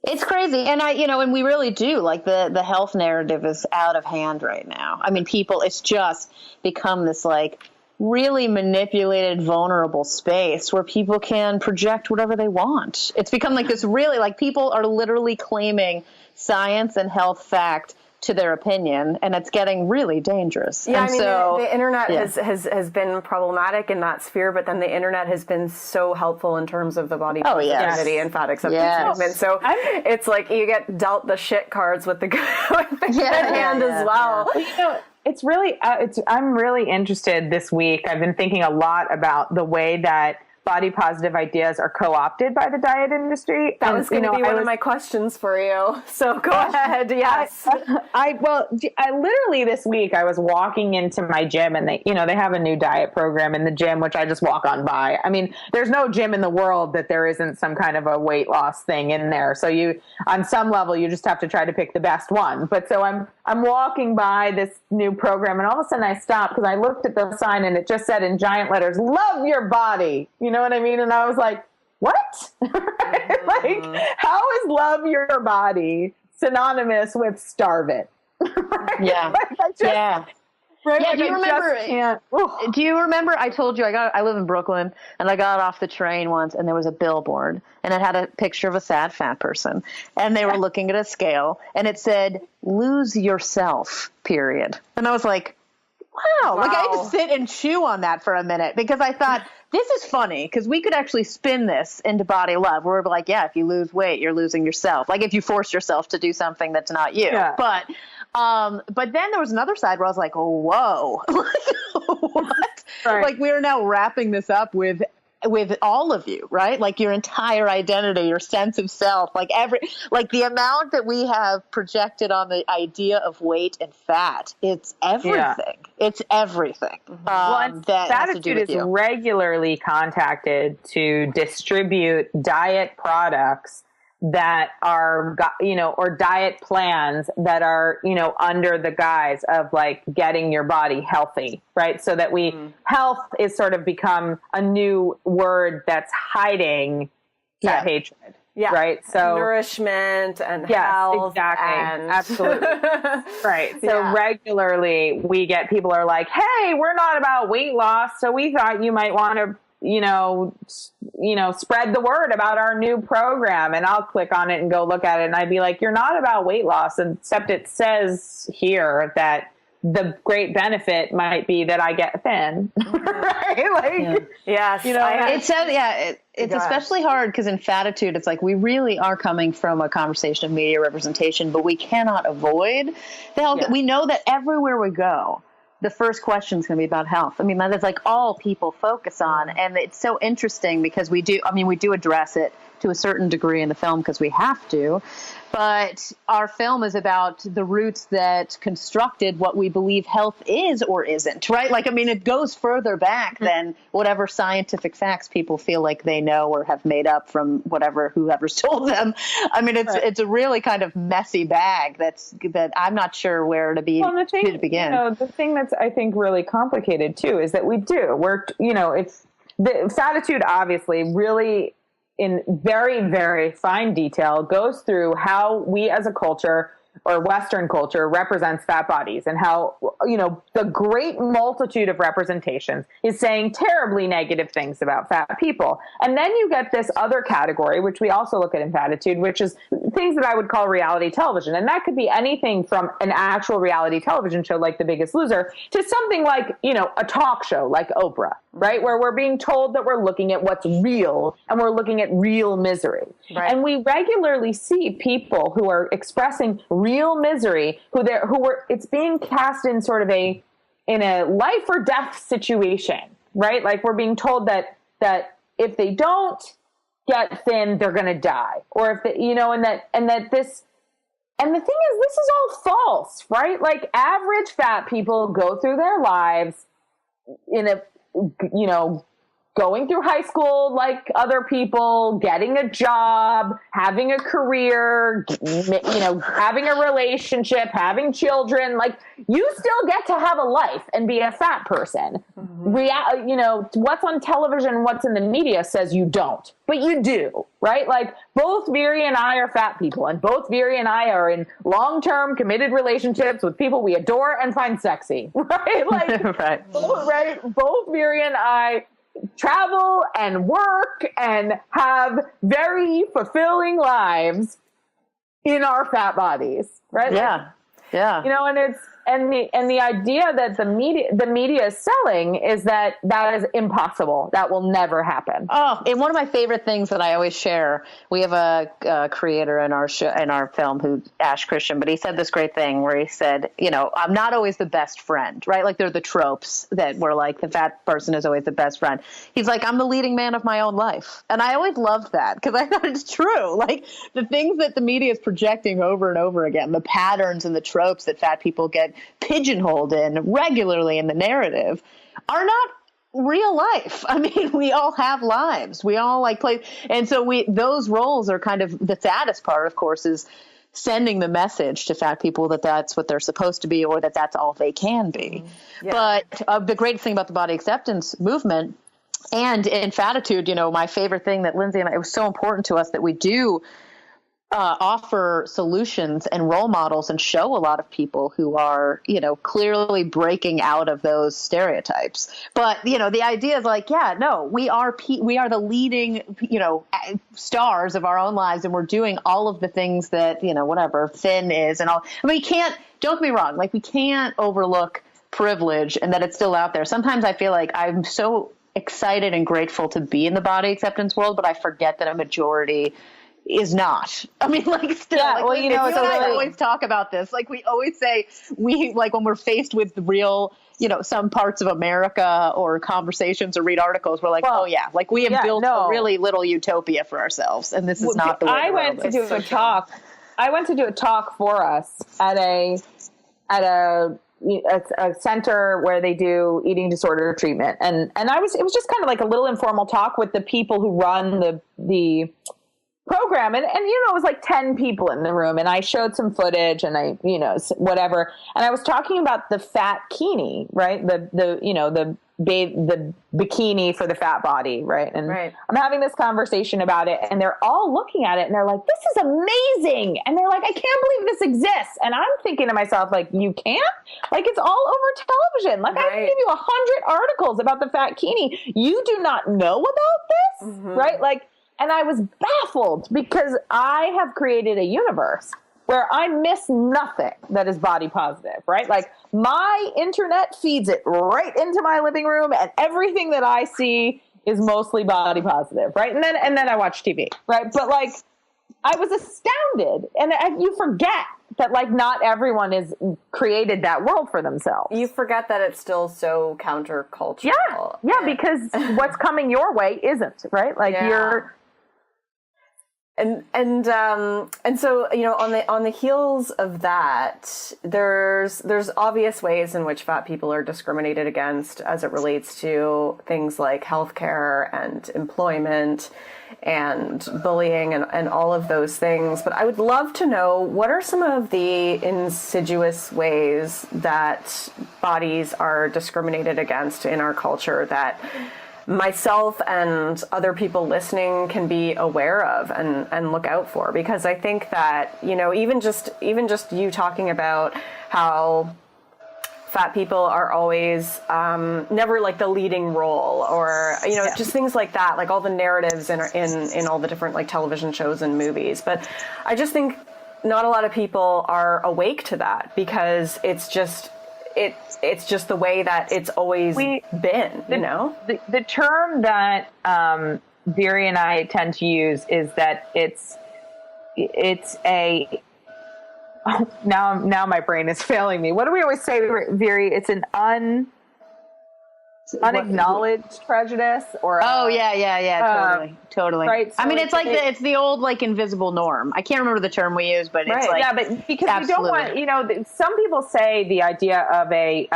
S3: It's crazy. And and we really do, like the health narrative is out of hand right now. I mean, it's just become this like really manipulated, vulnerable space where people can project whatever they want. It's become like this really, like people are literally claiming science and health fact to their opinion, and it's getting really dangerous.
S4: Yeah,
S3: and
S4: the internet has been problematic in that sphere, but then the internet has been so helpful in terms of the body positivity and fat acceptance movement. So it's like you get dealt the shit cards with the good, hand as well.
S2: Well, it's really, I'm really interested this week. I've been thinking a lot about the way that body positive ideas are co-opted by the diet industry.
S4: That was going to be one of my questions for you. So go ahead. Yes.
S2: I literally this week I was walking into my gym and they have a new diet program in the gym, which I just walk on by. I mean, there's no gym in the world that there isn't some kind of a weight loss thing in there. So on some level, you just have to try to pick the best one. But so I'm walking by this new program and all of a sudden I stopped because I looked at the sign and it just said in giant letters, "Love your body." You know what I mean? And I was like, what? Like, how is love your body synonymous with starve it?
S3: Yeah.
S2: Right?
S3: Yeah,
S2: Like,
S3: do you
S2: I
S3: remember?
S2: just can't. Ugh.
S3: Do you remember? I told you I live in Brooklyn, and I got off the train once, and there was a billboard, and it had a picture of a sad fat person, and they were looking at a scale, and it said "lose yourself." Period. And I was like, wow. Like I had to sit and chew on that for a minute because I thought this is funny because we could actually spin this into body love. Where we're like, yeah, if you lose weight, you're losing yourself. Like if you force yourself to do something that's not you.
S2: Yeah.
S3: But then there was another side where I was like, oh, whoa, what?
S2: Right.
S3: Like we are now wrapping this up with all of you, right? Like your entire identity, your sense of self, like the amount that we have projected on the idea of weight and fat, it's everything. Yeah. It's everything.
S2: Well, and
S3: that has to do
S2: Fattitude
S3: with
S2: is
S3: you.
S2: regularly contacted to distribute diet products that are, or diet plans that are, under the guise of like getting your body healthy, right? So that health is sort of become a new word that's hiding fat hatred.
S4: Yeah.
S2: Right. So
S4: nourishment and
S2: yes,
S4: health.
S2: Exactly.
S4: And
S2: Absolutely. Right. So regularly we get people are like, hey, we're not about weight loss. So we thought you might want to, spread the word about our new program. And I'll click on it and go look at it. And I'd be like, you're not about weight loss, except it says here that the great benefit might be that I get thin. Right? Like,
S4: yes,
S3: it's especially hard because in Fattitude, it's like we really are coming from a conversation of media representation, but we cannot avoid the health. Yeah. We know that everywhere we go, the first question is going to be about health. I mean, that is like all people focus on. And it's so interesting because we do address it to a certain degree in the film because we have to. But our film is about the roots that constructed what we believe health is or isn't, right? Like, I mean, it goes further back than whatever scientific facts people feel like they know or have made up from whoever's told them. I mean, it's a really kind of messy bag that I'm not sure where to begin.
S2: The thing that's, I think, really complicated too is that it's the Fattitude obviously really in very, very fine detail goes through how we as a culture or Western culture represents fat bodies and how, the great multitude of representations is saying terribly negative things about fat people. And then you get this other category, which we also look at in Fattitude, which is things that I would call reality television. And that could be anything from an actual reality television show like The Biggest Loser to something like, a talk show like Oprah, right? Where we're being told that we're looking at what's real and we're looking at real misery. Right. And we regularly see people who are expressing real misery, it's being cast in sort of in a life or death situation, right? Like we're being told that if they don't get thin, they're going to die, or if the, and the thing is, this is all false, right? Like average fat people go through their lives in a, going through high school like other people, getting a job, having a career, having a relationship, having children. Like you still get to have a life and be a fat person. Mm-hmm. What's on television, what's in the media says you don't, but you do, right? Like both Viri and I are fat people, and both Viri and I are in long-term committed relationships with people we adore and find sexy, right? Like, right. Both Viri and I travel and work and have very fulfilling lives in our fat bodies, right?
S3: Yeah.
S2: And the idea that the media is selling is that is impossible. That will never happen.
S3: Oh, and one of my favorite things that I always share, we have a creator in our show, in our film, who Ash Christian, but he said this great thing where he said, I'm not always the best friend, right? Like they're the tropes that were like the fat person is always the best friend. He's like, I'm the leading man of my own life. And I always loved that because I thought it's true. Like the things that the media is projecting over and over again, the patterns and the tropes that fat people get pigeonholed in regularly in the narrative are not real life. I mean, we all have lives. We all play. And so those roles are kind of the saddest part, of course, is sending the message to fat people that that's what they're supposed to be or that that's all they can be. Mm-hmm. Yeah. But the great thing about the body acceptance movement and in Fattitude, my favorite thing that Lyndsey and I, it was so important to us that we do offer solutions and role models and show a lot of people who are, clearly breaking out of those stereotypes. But, the idea is like, yeah, no, we are the leading, stars of our own lives. And we're doing all of the things that, whatever thin is and all. I mean, don't get me wrong. Like, we can't overlook privilege and that it's still out there. Sometimes I feel like I'm so excited and grateful to be in the body acceptance world, but I forget that a majority is not. I mean, like, still,
S2: Yeah,
S3: like,
S2: well,
S3: you and I
S2: really,
S3: always talk about this. Like, we always say like, when we're faced with real, some parts of America or conversations or read articles, we're like, oh yeah, like we have built a really little utopia for ourselves. And this is not the way
S2: I went to do a talk. I went to do a talk for us at a center where they do eating disorder treatment. And it was just kind of like a little informal talk with the people who run the program. And it was like 10 people in the room, and I showed some footage and I, whatever. And I was talking about the fat bikini, right? The bikini for the fat body. Right. And I'm having this conversation about it, and they're all looking at it and they're like, this is amazing. And they're like, I can't believe this exists. And I'm thinking to myself, like, you can't? Like, it's all over television. Like, I can give you 100 articles about the fat bikini. You do not know about this, right? Like, and I was baffled because I have created a universe where I miss nothing that is body positive, right? Like, my internet feeds it right into my living room, and everything that I see is mostly body positive, right? And then I watch TV, right? But like, I was astounded, and you forget that, like, not everyone has created that world for themselves.
S4: You forget that it's still so countercultural.
S2: Yeah, because what's coming your way isn't, right? Like, you're.
S4: And so, on the heels of that, there's obvious ways in which fat people are discriminated against as it relates to things like healthcare and employment and bullying and all of those things. But I would love to know, what are some of the insidious ways that bodies are discriminated against in our culture that myself and other people listening can be aware of and look out for? Because I think that, even just you talking about how fat people are always never like the leading role, or just things like that, like all the narratives in all the different like television shows and movies. But I just think not a lot of people are awake to that, because it's just the way that it's always been, The term that Viri and I tend to use is that it's a. Oh, now my brain is failing me. What do we always say, Viri? It's an unacknowledged prejudice, or
S3: totally.
S2: Right. So
S3: I mean, it's like it's the old like invisible norm. I can't remember the term we use, but it's like,
S2: but because we don't want, some people say the idea of a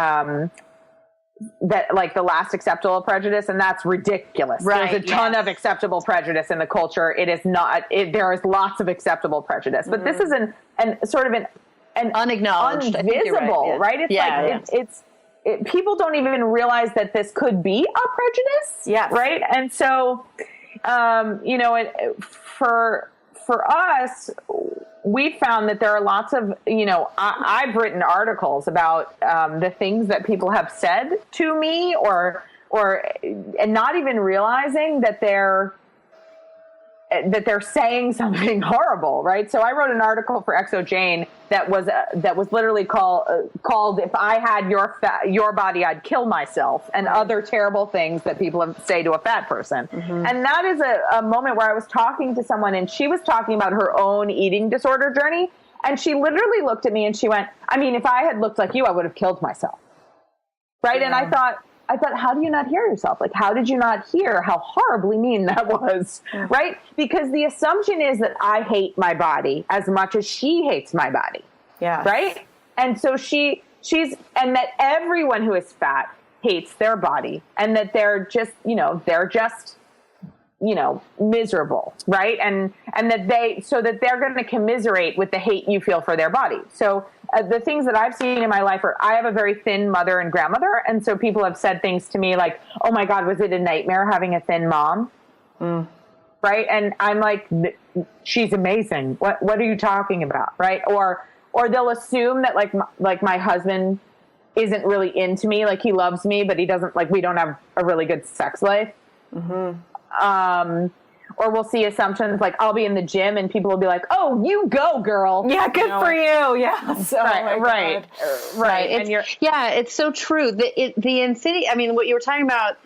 S2: that like the last acceptable prejudice, and that's ridiculous.
S3: Right,
S2: There's a ton of acceptable prejudice in the culture. It is not. There is lots of acceptable prejudice, but this is an sort of an
S3: unacknowledged,
S2: invisible, right? It's people don't even realize that this could be a prejudice.
S4: Yes.
S2: Right. And so, for us, we found that there are lots of, I've written articles about the things that people have said to me and not even realizing that they're saying something horrible, right? So I wrote an article for Exo Jane that was literally called "If I Had Your Body, I'd Kill Myself," and other terrible things that people say to a fat person. Mm-hmm. And that is a moment where I was talking to someone, and she was talking about her own eating disorder journey, and she literally looked at me and she went, "I mean, if I had looked like you, I would have killed myself." Right? Yeah. And I thought, how do you not hear yourself? Like, how did you not hear how horribly mean that was? Mm-hmm. Right? Because the assumption is that I hate my body as much as she hates my body.
S4: Yeah.
S2: Right? And so and that everyone who is fat hates their body, and that they're just miserable. Right? And that they're going to commiserate with the hate you feel for their body. So the things that I've seen in my life are, I have a very thin mother and grandmother. And so people have said things to me like, "Oh my God, was it a nightmare having a thin mom?" Mm. right? And I'm like, she's amazing. What are you talking about, right? Or they'll assume that like my husband isn't really into me, like he loves me, but he doesn't, like, we don't have a really good sex life. Or we'll see assumptions like I'll be in the gym and people will be like, "Oh, you go, girl."
S4: Yeah, good for you. Yeah. So,
S2: right.
S3: It's so true. The insidious. I mean, what you were talking about.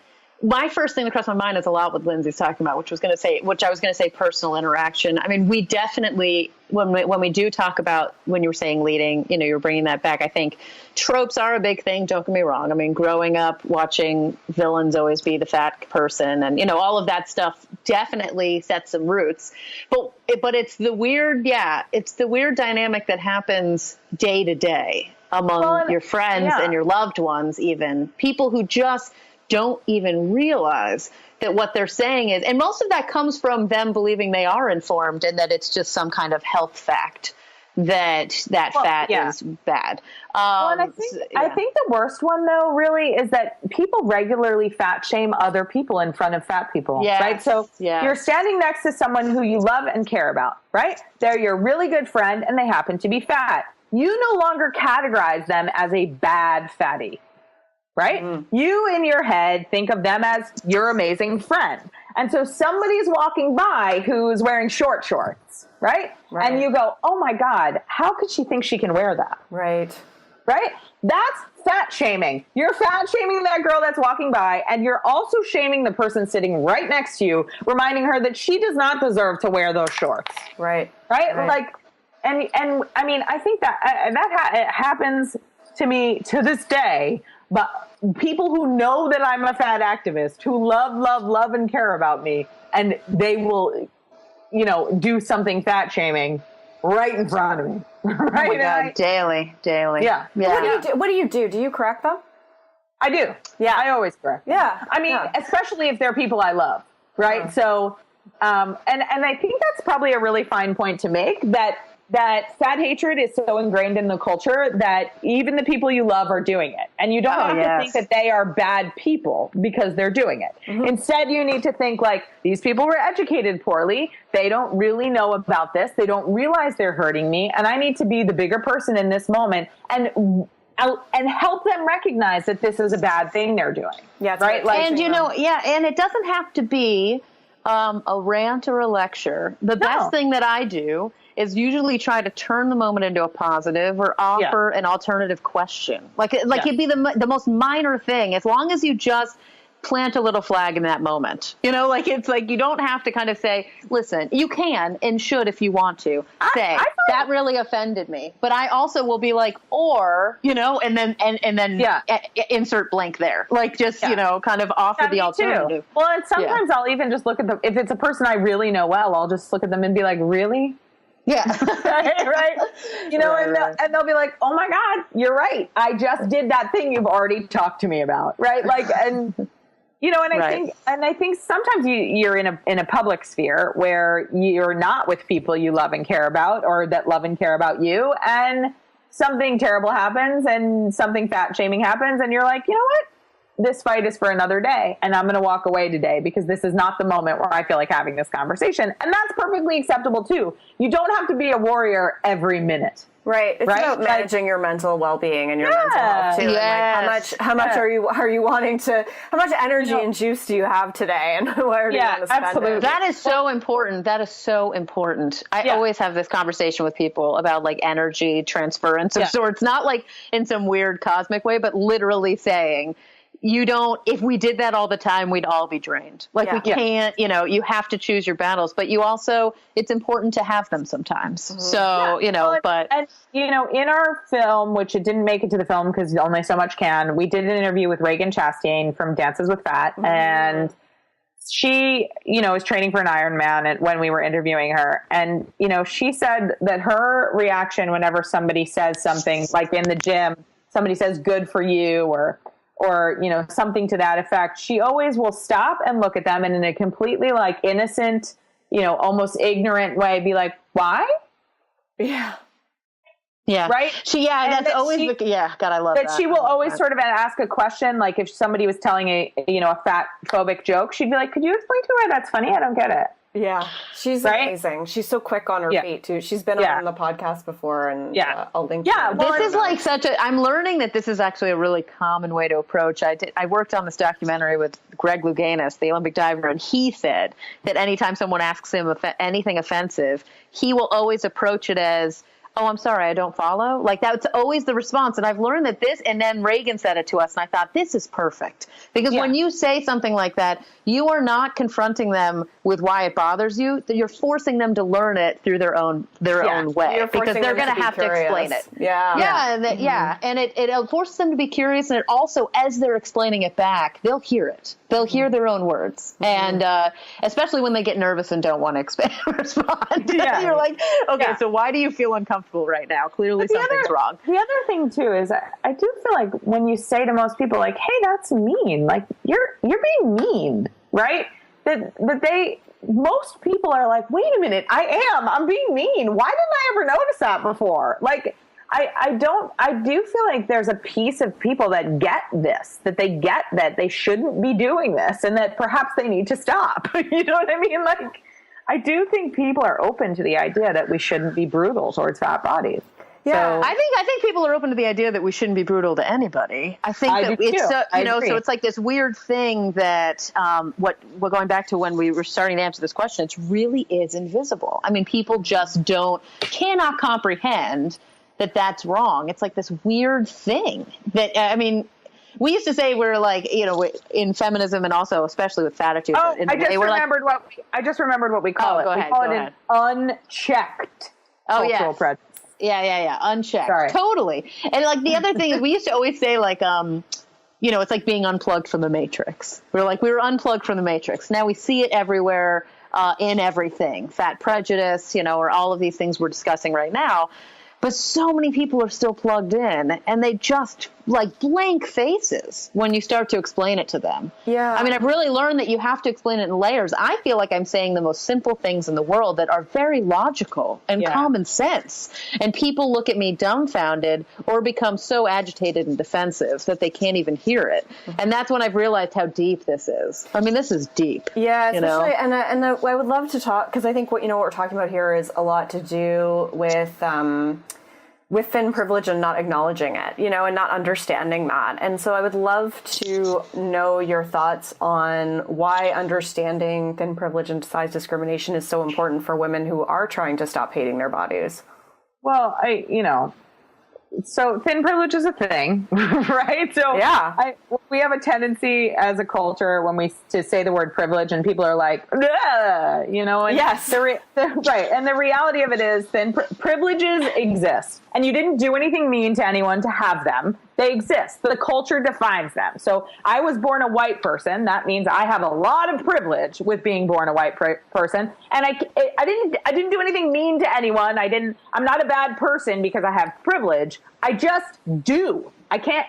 S3: My first thing that crossed my mind is a lot what Lyndsey's talking about, which I was going to say personal interaction. I mean, we definitely, when we do talk about, when you were saying leading, you know, you're bringing that back. I think tropes are a big thing. Don't get me wrong. I mean, growing up watching villains always be the fat person, and you know, all of that stuff definitely sets some roots. But it's the weird, it's the weird dynamic that happens day to day among your friends and your loved ones, even people who just don't even realize that what they're saying is, and most of that comes from them believing they are informed and that it's just some kind of health fact that fat is bad.
S2: And I think the worst one though really is that people regularly fat shame other people in front of fat people, right? So you're standing next to someone who you love and care about, right? They're your really good friend and they happen to be fat. You no longer categorize them as a bad fatty. Right? You in your head think of them as your amazing friend. And so somebody's walking by who's wearing short shorts, right? And you go, "Oh my God, how could she think she can wear that?"
S4: Right.
S2: That's fat shaming. You're fat shaming that girl that's walking by, and you're also shaming the person sitting right next to you, reminding her that she does not deserve to wear those shorts. Right? Like, and I mean, I think that it happens to me to this day. But people who know that I'm a fat activist, who love and care about me, and they will, you know, do something fat shaming right in front of me. Right?
S3: Oh my God, daily.
S2: Yeah.
S4: What do you do? Do you correct them?
S2: I do. Yeah. I always correct them.
S4: Yeah.
S2: I mean, especially if they're people I love, right? So, and I think that's probably a really fine point to make, that fat hatred is so ingrained in the culture that even the people you love are doing it. And you don't have to think that they are bad people because they're doing it. Instead, you need to think like, these people were educated poorly. They don't really know about this. They don't realize they're hurting me. And I need to be the bigger person in this moment and help them recognize that this is a bad thing they're doing.
S4: Yeah.
S2: Right.
S3: Like, and and it doesn't have to be a rant or a lecture. The best thing that I do is usually try to turn the moment into a positive or offer an alternative question. It'd be the most minor thing, as long as you just plant a little flag in that moment. You know, like it's like you don't have to kind of say, listen, you can and should if you want to say that really offended me. But I also will be like, or, you know, and then insert blank there. Like just, you know, kind of offer the alternative.
S2: Too. Well, and sometimes I'll even just look at them. If it's a person I really know well, I'll just look at them and be like, really?
S3: Yeah.
S2: right. You know, and they'll be like, "Oh my God, you're right. I just did that thing you've already talked to me about." Right. Like, and, you know, and I think sometimes you're in a public sphere where you're not with people you love and care about, or that love and care about you. And something terrible happens and something fat shaming happens. And you're like, you know what? This fight is for another day, and I'm going to walk away today because this is not the moment where I feel like having this conversation. And that's perfectly acceptable too. You don't have to be a warrior every minute.
S4: Right. It's about managing your mental well-being and your mental health too.
S3: Yes.
S4: And like how much are you wanting to, how much energy and juice do you have today, and where do you want to spend
S2: absolutely.
S4: it?
S3: That is so important. That is so important. I always have this conversation with people about like energy transference of sorts, not like in some weird cosmic way, but literally saying, if we did that all the time, we'd all be drained. Like we can't, you know, you have to choose your battles, but you also, it's important to have them sometimes. So, you know,
S2: and, you know, in our film, which it didn't make it to the film because only so much can, we did an interview with Reagan Chastain from Dances with Fat. And she, you know, was training for an Ironman when we were interviewing her. And, you know, she said that her reaction whenever somebody says something like in the gym, somebody says good for you or, you know, something to that effect, she always will stop and look at them and in a completely like innocent, you know, almost ignorant way, be like, why?
S3: Yeah.
S2: Right.
S3: That's always God, I love that.
S2: But she will always sort of ask a question. Like if somebody was telling a fat phobic joke, she'd be like, could you explain to her why that's funny? I don't get it.
S4: Yeah, she's amazing. She's so quick on her feet too. She's been on the podcast before, and I'll link.
S3: This is like I'm learning that this is actually a really common way to approach. I worked on this documentary with Greg Louganis, the Olympic diver, and he said that anytime someone asks him anything offensive, he will always approach it as, "Oh, I'm sorry, I don't follow." Like that's always the response. And I've learned that and then Reagan said it to us, and I thought, this is perfect. Because when you say something like that, you are not confronting them with why it bothers you. You're forcing them to learn it through their own way. Because they're going to have to explain it. And it forces them to be curious. And it also, as they're explaining it back, they'll hear it. They'll hear their own words. And especially when they get nervous and don't want to respond. You're like, okay, so why do you feel uncomfortable right now? Clearly something's wrong.
S2: The other thing too is I do feel like when you say to most people like, "Hey, that's mean," like you're being mean, right? That most people are like, "Wait a minute, I'm being mean. Why didn't I ever notice that before?" Like I do feel like there's a piece of people that get this, that they get that they shouldn't be doing this, and that perhaps they need to stop. You know what I mean? Like, I do think people are open to the idea that we shouldn't be brutal towards fat bodies.
S3: Yeah, so, I think people are open to the idea that we shouldn't be brutal to anybody. I think that it's so it's like this weird thing that we're going back to when we were starting to answer this question. It really is invisible. I mean, people just cannot comprehend that that's wrong. It's like this weird thing that we used to say we're like, in feminism and also especially with Fattitude.
S2: I just remembered what we call it. We call it an unchecked cultural prejudice.
S3: Yeah. Unchecked.
S2: Sorry.
S3: Totally. And like the other thing is we used to always say like, it's like being unplugged from the Matrix. We were unplugged from the Matrix. Now we see it everywhere, in everything. Fat prejudice, or all of these things we're discussing right now. But so many people are still plugged in, and they just like blank faces when you start to explain it to them.
S4: Yeah.
S3: I mean, I've really learned that you have to explain it in layers. I feel like I'm saying the most simple things in the world that are very logical and common sense. And people look at me dumbfounded or become so agitated and defensive that they can't even hear it. And that's when I've realized how deep this is. I mean, this is deep.
S4: Yeah, especially, and I would love to talk, because I think what we're talking about here is a lot to do with thin privilege and not acknowledging it, and not understanding that. And so I would love to know your thoughts on why understanding thin privilege and size discrimination is so important for women who are trying to stop hating their bodies.
S2: Well, so thin privilege is a thing, right? So we have a tendency as a culture to say the word privilege, and people are like, and
S4: yes,
S2: right. And the reality of it is, privileges exist, and you didn't do anything mean to anyone to have them. They exist. The culture defines them. So I was born a white person. That means I have a lot of privilege with being born a white person. And I didn't do anything mean to anyone. I'm not a bad person because I have privilege. I just do.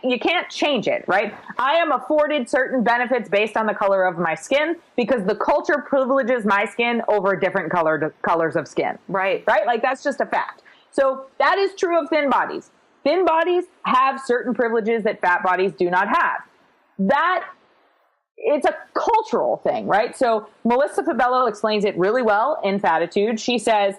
S2: You can't change it, right? I am afforded certain benefits based on the color of my skin because the culture privileges my skin over different colors of skin.
S4: Right.
S2: Right? Like that's just a fact. So that is true of thin bodies. Thin bodies have certain privileges that fat bodies do not have. It's a cultural thing, right? So Melissa Fabello explains it really well in Fattitude. She says,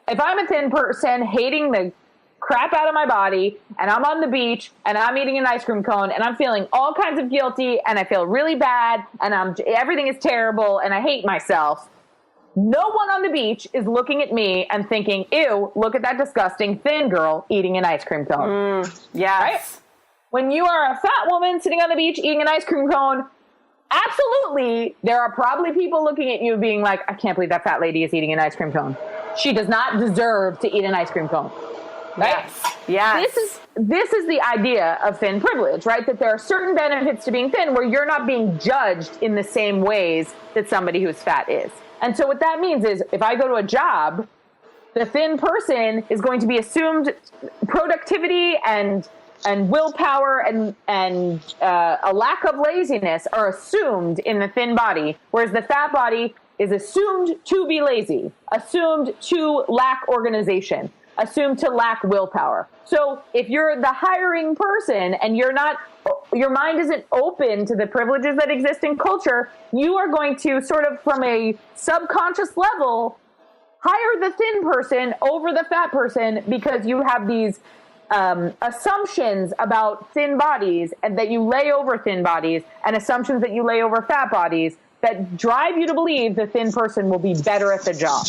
S2: if I'm a thin person hating the crap out of my body and I'm on the beach and I'm eating an ice cream cone and I'm feeling all kinds of guilty and I feel really bad and everything is terrible and I hate myself, no one on the beach is looking at me and thinking, ew, look at that disgusting thin girl eating an ice cream cone.
S4: Yes.
S2: Right? When you are a fat woman sitting on the beach eating an ice cream cone, absolutely, there are probably people looking at you being like, I can't believe that fat lady is eating an ice cream cone. She does not deserve to eat an ice cream cone. Right?
S4: Yes.
S2: This is the idea of thin privilege, right? That there are certain benefits to being thin where you're not being judged in the same ways that somebody who's fat is. And so what that means is if I go to a job, the thin person is going to be assumed productivity and willpower and a lack of laziness are assumed in the thin body, whereas the fat body is assumed to be lazy, assumed to lack organization. assumed to lack willpower. So if you're the hiring person and your mind isn't open to the privileges that exist in culture, you are going to sort of from a subconscious level hire the thin person over the fat person because you have these assumptions about thin bodies and that you lay over thin bodies and assumptions that you lay over fat bodies that drive you to believe the thin person will be better at the job.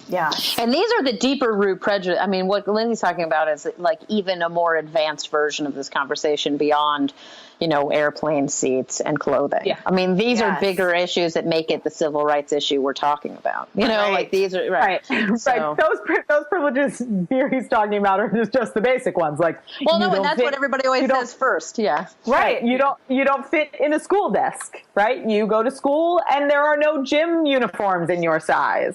S3: Yeah. And these are the deeper root prejudice. I mean, what Lyndsey's talking about is like even a more advanced version of this conversation beyond, airplane seats and clothing. Yeah. I mean, these are bigger issues that make it the civil rights issue we're talking about. Like these are right.
S2: So, those privileges Viri's talking about are just the basic ones. Like,
S3: well, no, and that's what everybody always says first. Yeah.
S2: Right. You don't fit in a school desk, right? You go to school and there are no gym uniforms in your size.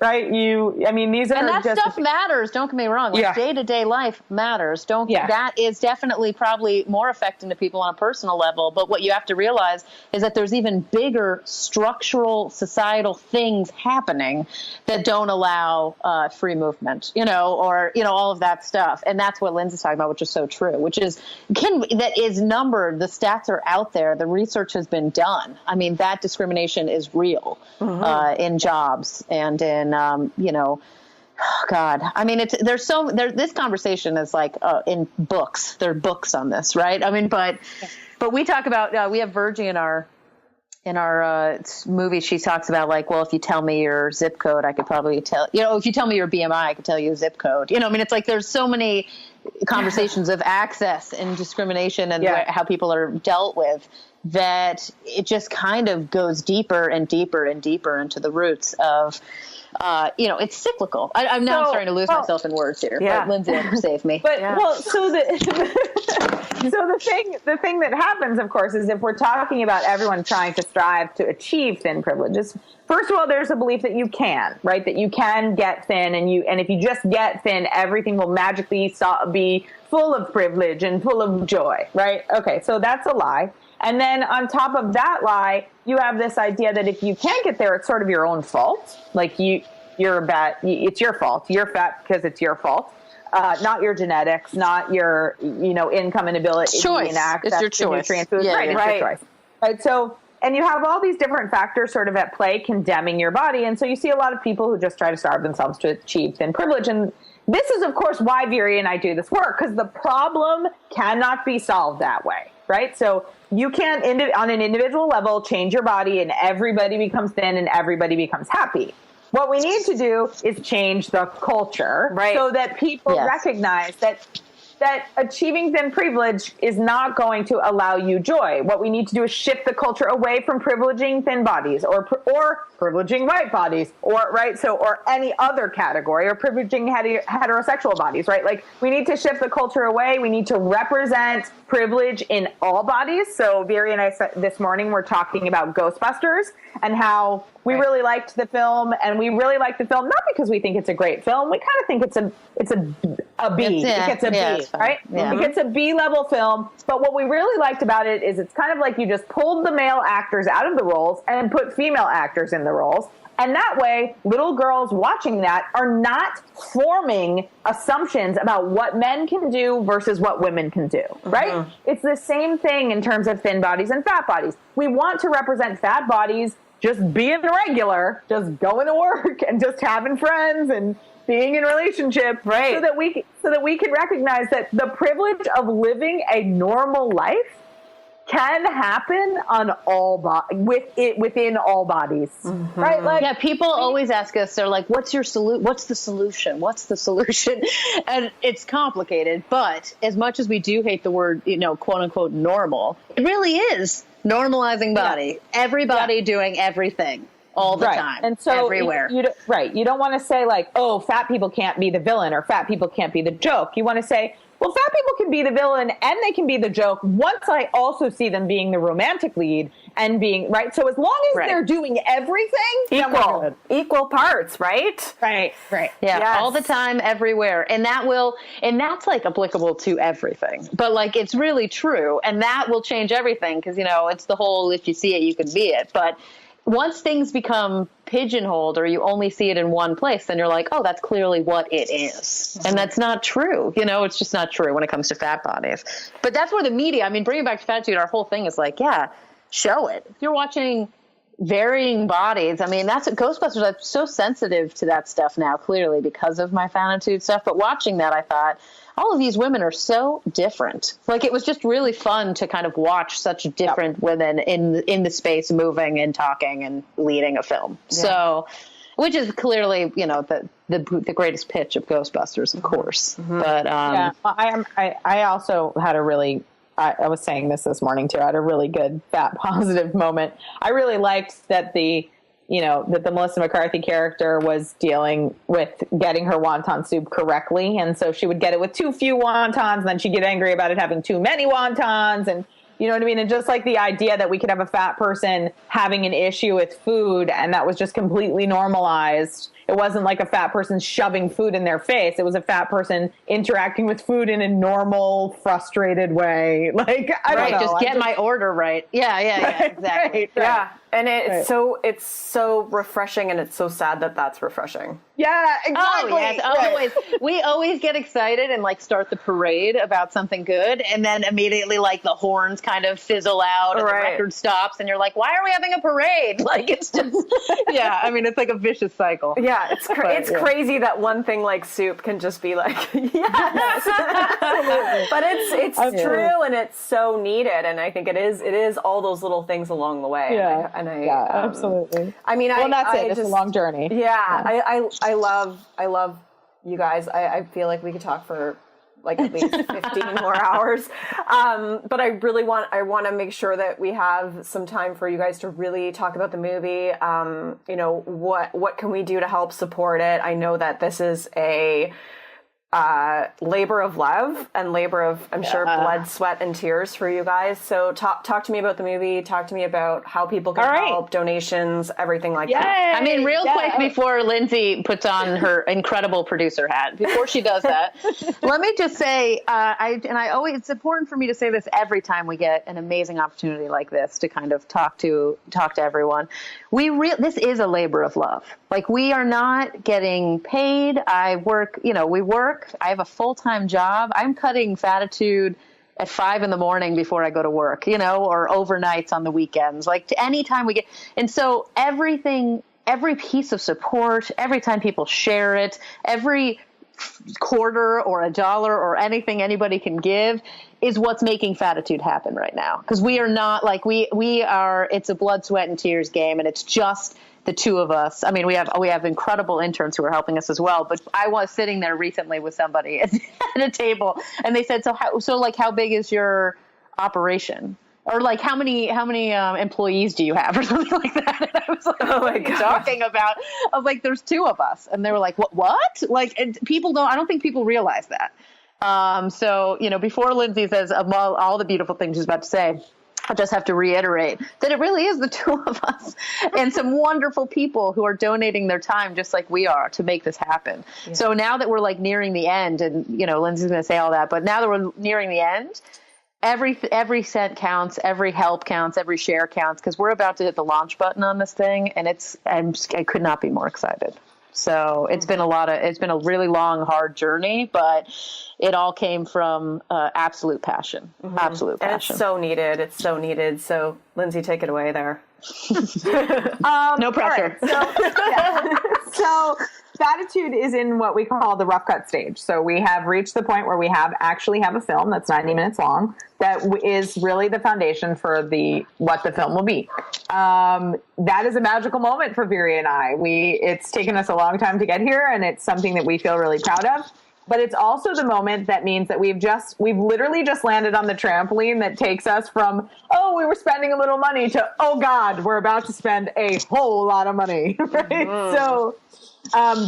S2: Right? These are,
S3: and that
S2: just
S3: stuff matters. Don't get me wrong. Like day-to-day life matters. That is definitely probably more affecting to people on a personal level. But what you have to realize is that there's even bigger structural societal things happening that don't allow free movement, or all of that stuff. And that's what Lyndsey's talking about, which is so true. Which is that is numbered. The stats are out there. The research has been done. I mean, that discrimination is real in jobs and in God. I mean, this conversation is like in books. There are books on this, right? I mean, but we talk about we have Virgie in our movie. She talks about like, well, if you tell me your zip code, I could probably tell. If you tell me your BMI, I could tell you a zip code. It's like there's so many conversations of access and discrimination and how people are dealt with, that it just kind of goes deeper and deeper and deeper into the roots of, it's cyclical. I'm now starting to lose myself in words here. Yeah. But Lyndsey, save me.
S2: But so the thing that happens, of course, is if we're talking about everyone trying to strive to achieve thin privileges, first of all, there's a belief that you can, right? That you can get thin, and if you just get thin, everything will magically be full of privilege and full of joy, right? Okay, so that's a lie. And then on top of that lie, you have this idea that if you can't get there, it's sort of your own fault. Like you're bad. It's your fault. You're fat because it's your fault. Not your genetics, not your, income and ability and access
S3: it's your
S2: to
S3: choice.
S2: nutrient foods. Right, it's your choice. Right. So, and you have all these different factors sort of at play condemning your body. And so you see a lot of people who just try to starve themselves to achieve thin privilege. And this is, of course, why Viri and I do this work, because the problem cannot be solved that way. Right. So you can't, on an individual level, change your body and everybody becomes thin and everybody becomes happy. What we need to do is change the culture so that people recognize that achieving thin privilege is not going to allow you joy. What we need to do is shift the culture away from privileging thin bodies or privileging white bodies or any other category or privileging heterosexual bodies, right? Like we need to shift the culture away. We need to represent privilege in all bodies. So Viri and I this morning were talking about Ghostbusters and how we really liked the film, and we really liked the film not because we think it's a great film. We kind of think it's a B. It gets a B, right? Yeah. It gets a B level film. But what we really liked about it is it's kind of like you just pulled the male actors out of the roles and put female actors in the roles. And that way, little girls watching that are not forming assumptions about what men can do versus what women can do, right? It's the same thing in terms of thin bodies and fat bodies. We want to represent fat bodies just being regular, just going to work and just having friends and being in relationships, right? So that we can recognize that the privilege of living a normal life can happen on within all bodies, right? Like,
S3: people always ask us, they're like, "What's your What's the solution? What's the solution?" And it's complicated, but as much as we do hate the word, quote unquote, normal, it really is normalizing body. Everybody doing everything all the time, and so everywhere.
S2: You don't want to say like, "Oh, fat people can't be the villain" or "Fat people can't be the joke." You want to say, well, fat people can be the villain and they can be the joke once I also see them being the romantic lead and being, right? So as long as they're doing everything,
S4: equal parts, right?
S2: Right.
S3: Yeah, all the time, everywhere. And that's like applicable to everything. But like, it's really true. And that will change everything because, it's the whole, if you see it, you can be it. But once things become pigeonholed or you only see it in one place, then you're like, oh, that's clearly what it is. And that's not true. It's just not true when it comes to fat bodies. But that's where the media, bringing back to Fattitude, our whole thing is like, yeah, show it. If you're watching varying bodies, that's what Ghostbusters, I'm so sensitive to that stuff now, clearly because of my Fattitude stuff. But watching that, I thought, all of these women are so different. Like, it was just really fun to kind of watch such different women in the space, moving and talking and leading a film. Yeah. So, which is clearly, the greatest pitch of Ghostbusters, of course. Mm-hmm. But
S2: I also had a really, I was saying this morning too, I had a really good fat positive moment. I really liked that the Melissa McCarthy character was dealing with getting her wonton soup correctly. And so she would get it with too few wontons, and then she'd get angry about it having too many wontons. And you know what I mean? And just like the idea that we could have a fat person having an issue with food, and that was just completely normalized. It wasn't like a fat person shoving food in their face. It was a fat person interacting with food in a normal, frustrated way. Like, I don't know.
S3: Just get my order right. Yeah, exactly.
S2: Right.
S4: Yeah. And it's so refreshing, and it's so sad that that's refreshing.
S2: Yeah, exactly.
S3: Oh, yes, always. We always get excited and start the parade about something good, and then immediately the horns kind of fizzle out and the record stops, and you're like, why are we having a parade? It's just, it's like a vicious cycle.
S4: Yeah, it's crazy that one thing like soup can just be yes. Absolutely. But it's true, and it's so needed, and I think it is all those little things along the way.
S2: Yeah. Absolutely. That's it. It's a long journey.
S4: Yeah. I love you guys. I feel like we could talk for at least 15 more hours. But I want to make sure that we have some time for you guys to really talk about the movie. What can we do to help support it? I know that this is a labor of love and labor of, I'm sure, blood, sweat, and tears for you guys. So talk to me about the movie. Talk to me about how people can help, donations, everything like that.
S3: Real quick before Lyndsey puts on her incredible producer hat, before she does that, let me just say, it's important for me to say this every time we get an amazing opportunity like this to kind of talk to everyone. This is a labor of love. We are not getting paid. We work. I have a full-time job. I'm cutting Fattitude at 5 a.m. before I go to work, or overnights on the weekends, anytime we get. And so every piece of support, every time people share it, every quarter or $1 or anything anybody can give is what's making Fattitude happen right now. Because we are not we are, it's a blood, sweat, and tears game, and it's just the two of us. We have incredible interns who are helping us as well. But I was sitting there recently with somebody at a table, and they said, how big is your operation? Or how many employees do you have, or something like that? And I was like, oh my God, talking about? I was like, there's 2 of us, and they were like, what? And people don't. I don't think people realize that. Before Lyndsey says all the beautiful things she's about to say, I just have to reiterate that it really is the 2 of us and some wonderful people who are donating their time just like we are to make this happen. Yeah. So now that we're nearing the end, and Lyndsey's going to say all that, but now that we're nearing the end, every cent counts, every help counts, every share counts, because we're about to hit the launch button on this thing, and I could not be more excited. So it's been a really long, hard journey, but it all came from absolute passion, absolute passion.
S4: And it's so needed. It's so needed. So Lyndsey, take it away there.
S3: No pressure.
S2: Right. So Fattitude is in what we call the rough cut stage. So we have reached the point where we actually have a film that's 90 minutes long that is really the foundation for what the film will be. That is a magical moment for Viri and I. It's taken us a long time to get here, and it's something that we feel really proud of. But it's also the moment that means that we've literally just landed on the trampoline that takes us from, oh, we were spending a little money, to, oh God, we're about to spend a whole lot of money. Right? Mm-hmm. So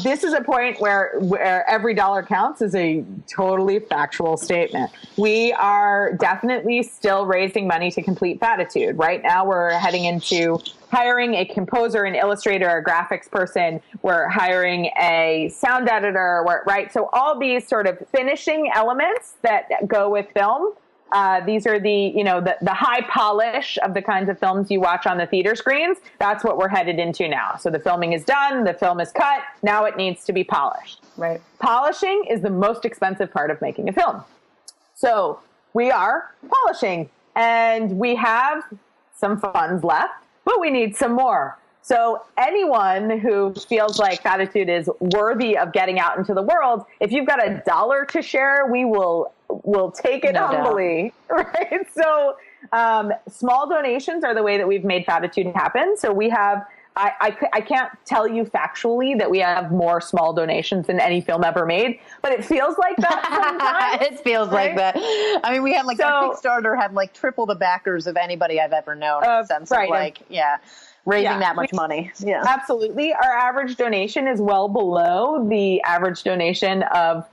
S2: this is a point where every dollar counts is a totally factual statement. We are definitely still raising money to complete Fattitude. Right now we're heading into hiring a composer, an illustrator, a graphics person. We're hiring a sound editor, right? So all these sort of finishing elements that go with film These are the high polish of the kinds of films you watch on the theater screens. That's what we're headed into now. So the filming is done, the film is cut, now it needs to be polished.
S4: Right.
S2: Polishing is the most expensive part of making a film. So we are polishing, and we have some funds left, but we need some more. So anyone who feels like Fattitude is worthy of getting out into the world, if you've got $1 to share, we'll take it humbly, right? So small donations are the way that we've made Fattitude happen. So we have, I can't tell you factually that we have more small donations than any film ever made, but it feels like that sometimes.
S3: It feels like that. I mean, we had like our Kickstarter had like triple the backers of anybody I've ever known in the sense of like, raising that much money. Yeah, absolutely.
S2: Our average donation is well below the average donation of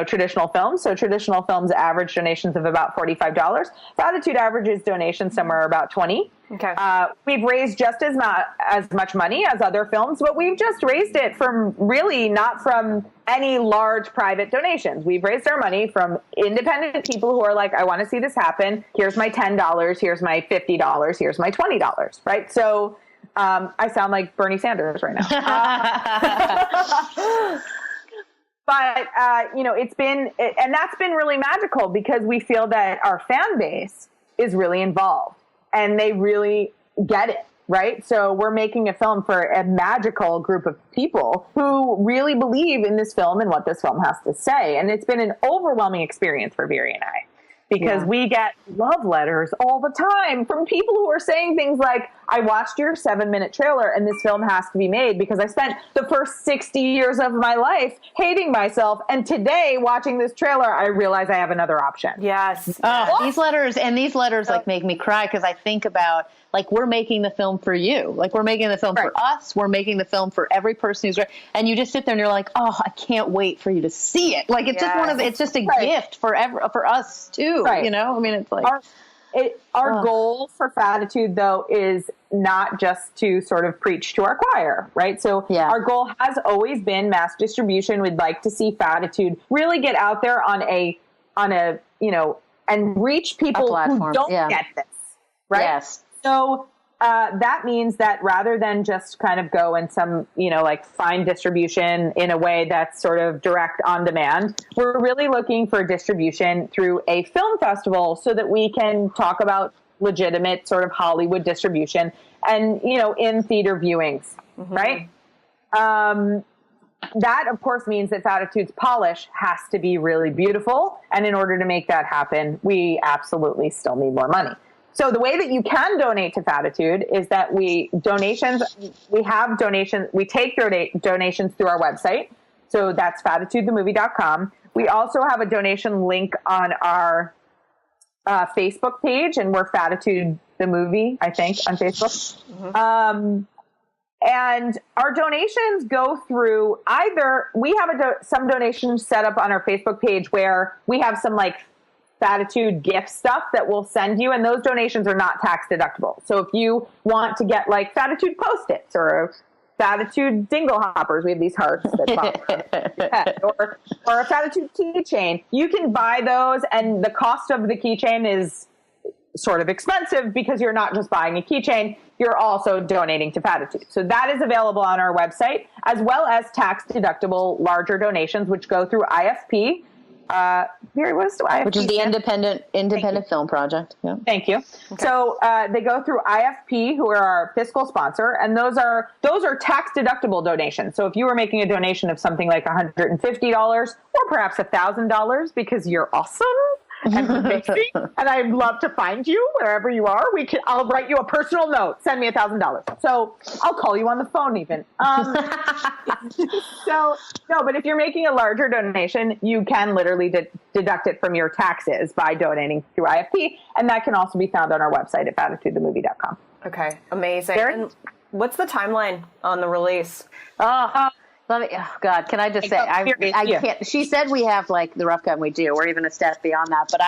S2: traditional films. So traditional films average donations of about $45. Fattitude averages donations somewhere about $20.
S4: Okay.
S2: We've raised just as much money as other films, but we've just raised it from really not from any large private donations. We've raised our money from independent people who are like, I want to see this happen. Here's my $10. Here's my $50. Here's my $20. Right. So I sound like Bernie Sanders right now. But, it's been, and that's been really magical because we feel that our fan base is really involved and they really get it, right? So we're making a film for a magical group of people who really believe in this film and what this film has to say. And it's been an overwhelming experience for Viri and I. Because we get love letters all the time from people who are saying things like, I watched your 7-minute trailer and this film has to be made because I spent the first 60 years of my life hating myself. And today, watching this trailer, I realize I have another option.
S4: Yes.
S3: These letters like make me cry because I think about like we're making the film for you. Like we're making the film for us. We're making the film for every person who's and you just sit there and you're like, oh, I can't wait for you to see it. Like it's just it's just a gift for us too. Right. You know, I mean, it's like
S2: our goal for Fattitude though is not just to sort of preach to our choir, right? So our goal has always been mass distribution. We'd like to see Fattitude really get out there on a and reach people who don't get this, right? Yes. So that means that rather than just kind of go and find distribution in a way that's sort of direct on demand, we're really looking for distribution through a film festival so that we can talk about legitimate sort of Hollywood distribution and, in theater viewings, right? That, of course, means that Fattitude's polish has to be really beautiful. And in order to make that happen, we absolutely still need more money. So the way that you can donate to Fattitude is that we take donations through our website. So that's fattitudethemovie.com. We also have a donation link on our Facebook page, and we're Fattitude the Movie, I think, on Facebook. And our donations go through either, we have some donations set up on our Facebook page where we have some Fattitude gift stuff that we'll send you, and those donations are not tax deductible. So if you want to get Fattitude Post-its or Fattitude dingle hoppers, we have these hearts that pop or a Fattitude keychain, you can buy those, and the cost of the keychain is sort of expensive because you're not just buying a keychain, you're also donating to Fattitude. So that is available on our website, as well as tax deductible larger donations, which go through IFP. Viri, what is the IFP?
S3: Which is the independent film project. Yeah.
S2: Thank you. Okay. So they go through IFP, who are our fiscal sponsor, and those are tax deductible donations. So if you were making a donation of something like $150 or perhaps $1,000 because you're awesome and amazing, and I'd love to find you wherever you are, I'll write you a personal note. Send me $1,000. So I'll call you on the phone even. But if you're making a larger donation, you can literally deduct it from your taxes by donating through IFP, and that can also be found on our website at fattitudethemovie.com.
S4: Okay, amazing. And what's the timeline on the release?
S3: Oh God, can I just say, I can't, she said we have the rough cut, and we do, we're even a step beyond that, but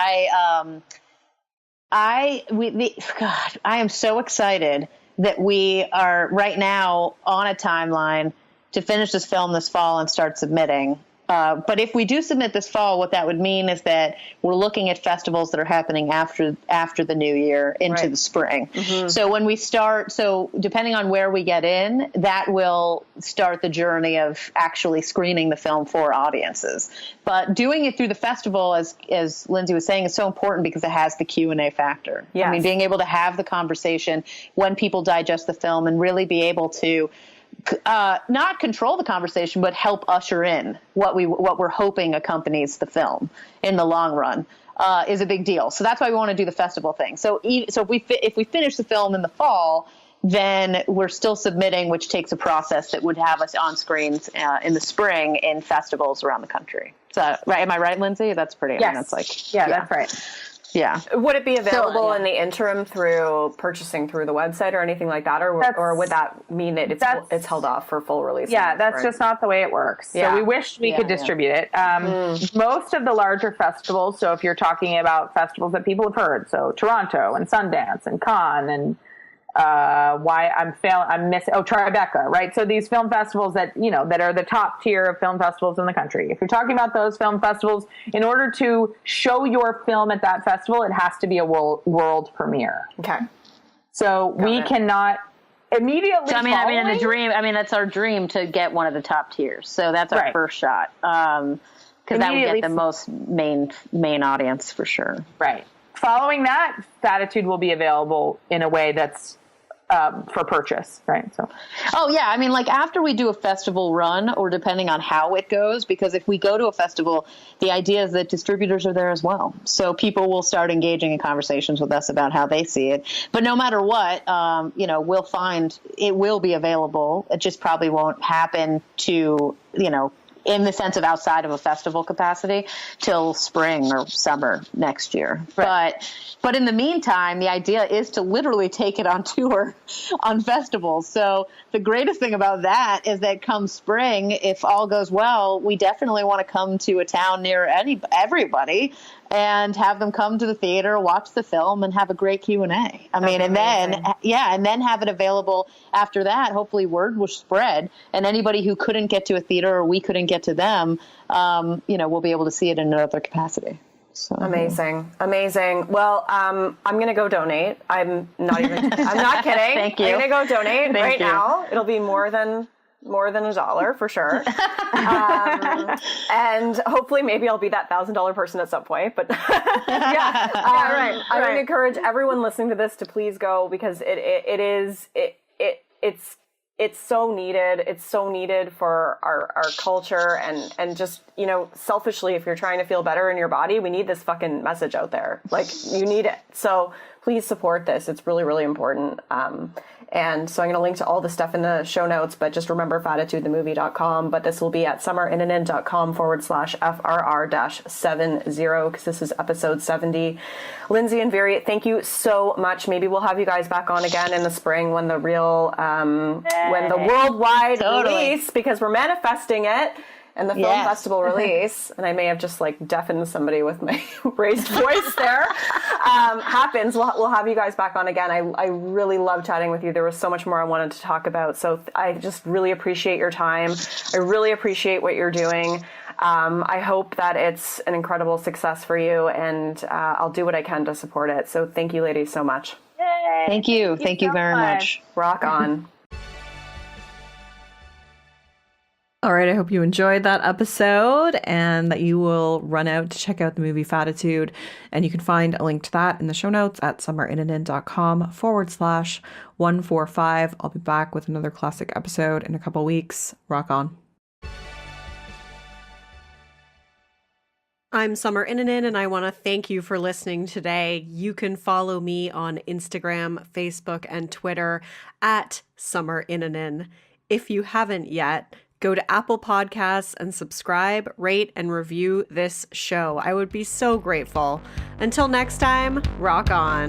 S3: I am so excited that we are right now on a timeline to finish this film this fall and start submitting. But if we do submit this fall, what that would mean is that we're looking at festivals that are happening after the new year into the spring. So when we start, depending on where we get in, that will start the journey of actually screening the film for audiences. But doing it through the festival, as Lyndsey was saying, is so important because it has the Q&A factor.
S4: Yes.
S3: I mean, being able to have the conversation when people digest the film and really be able to not control the conversation, but help usher in what we're hoping accompanies the film in the long run is a big deal. So that's why we want to do the festival thing. So if we finish the film in the fall, then we're still submitting, which takes a process that would have us on screens in the spring in festivals around the country. So, right? Am I right, Lyndsey? That's pretty.
S2: Yes.
S3: I mean, that's like,
S2: That's right.
S3: Yeah.
S4: Would it be available
S3: So,
S4: in the interim through purchasing through the website or anything like that, or would that mean that it's held off for full release?
S2: Yeah, that's just not the way it works.
S4: Yeah.
S2: So we wish we could distribute it. Most of the larger festivals, so if you're talking about festivals that people have heard, so Toronto and Sundance and Cannes and Tribeca, right? So these film festivals that are the top tier of film festivals in the country. If you're talking about those film festivals, in order to show your film at that festival, it has to be a world premiere.
S4: Okay.
S2: So we cannot immediately.
S3: So, I mean, in the dream, that's our dream to get one of the top tiers. So that's our first shot. Because that would get the most main audience for sure.
S2: Right. Following that, Fattitude will be available in a way that's for purchase, right? So,
S3: I mean, like after we do a festival run, or depending on how it goes, because if we go to a festival, the idea is that distributors are there as well. So people will start engaging in conversations with us about how they see it. But no matter what, we'll find it will be available. It just probably won't happen to, in the sense of outside of a festival capacity till spring or summer next year. Right. But in the meantime, the idea is to literally take it on tour on festivals. So the greatest thing about that is that come spring, if all goes well, we definitely want to come to a town near everybody and have them come to the theater, watch the film, and have a great Q&A. And then have it available after that. Hopefully word will spread, and anybody who couldn't get to a theater or we couldn't get to them, will be able to see it in another capacity. So.
S4: Amazing. Well, I'm going to go donate. I'm not kidding.
S3: Thank you.
S4: I'm going to go donate
S3: Thank you.
S4: now. It'll be more than $1 for sure. And hopefully maybe I'll be that $1,000 person at some point, but right. I would encourage everyone listening to this to please go, because it's so needed. It's so needed for our culture and just, selfishly, if you're trying to feel better in your body, we need this fucking message out there. Like, you need it. So please support this. It's really, really important. And so I'm going to link to all the stuff in the show notes, but just remember fattitudethemovie.com. But this will be at summerinnanen.com/FRR-70, because this is episode 70. Lyndsey and Viri, thank you so much. Maybe we'll have you guys back on again in the spring when the real, when the worldwide release, because we're manifesting it. And the film festival release, and I may have just deafened somebody with my raised voice there, happens. We'll have you guys back on again. I really love chatting with you. There was so much more I wanted to talk about. So I just really appreciate your time. I really appreciate what you're doing. I hope that it's an incredible success for you, and I'll do what I can to support it. So thank you, ladies, so much.
S2: Yay.
S3: Thank you. Thank you very much.
S4: Rock on.
S1: All right, I hope you enjoyed that episode and that you will run out to check out the movie Fattitude. And you can find a link to that in the show notes at summerinnanen.com/145. I'll be back with another classic episode in a couple weeks. Rock on.
S5: I'm Summer Innanen, and I want to thank you for listening today. You can follow me on Instagram, Facebook, and Twitter at Summer Innanen. If you haven't yet, go to Apple Podcasts and subscribe, rate, and review this show. I would be so grateful. Until next time, rock on.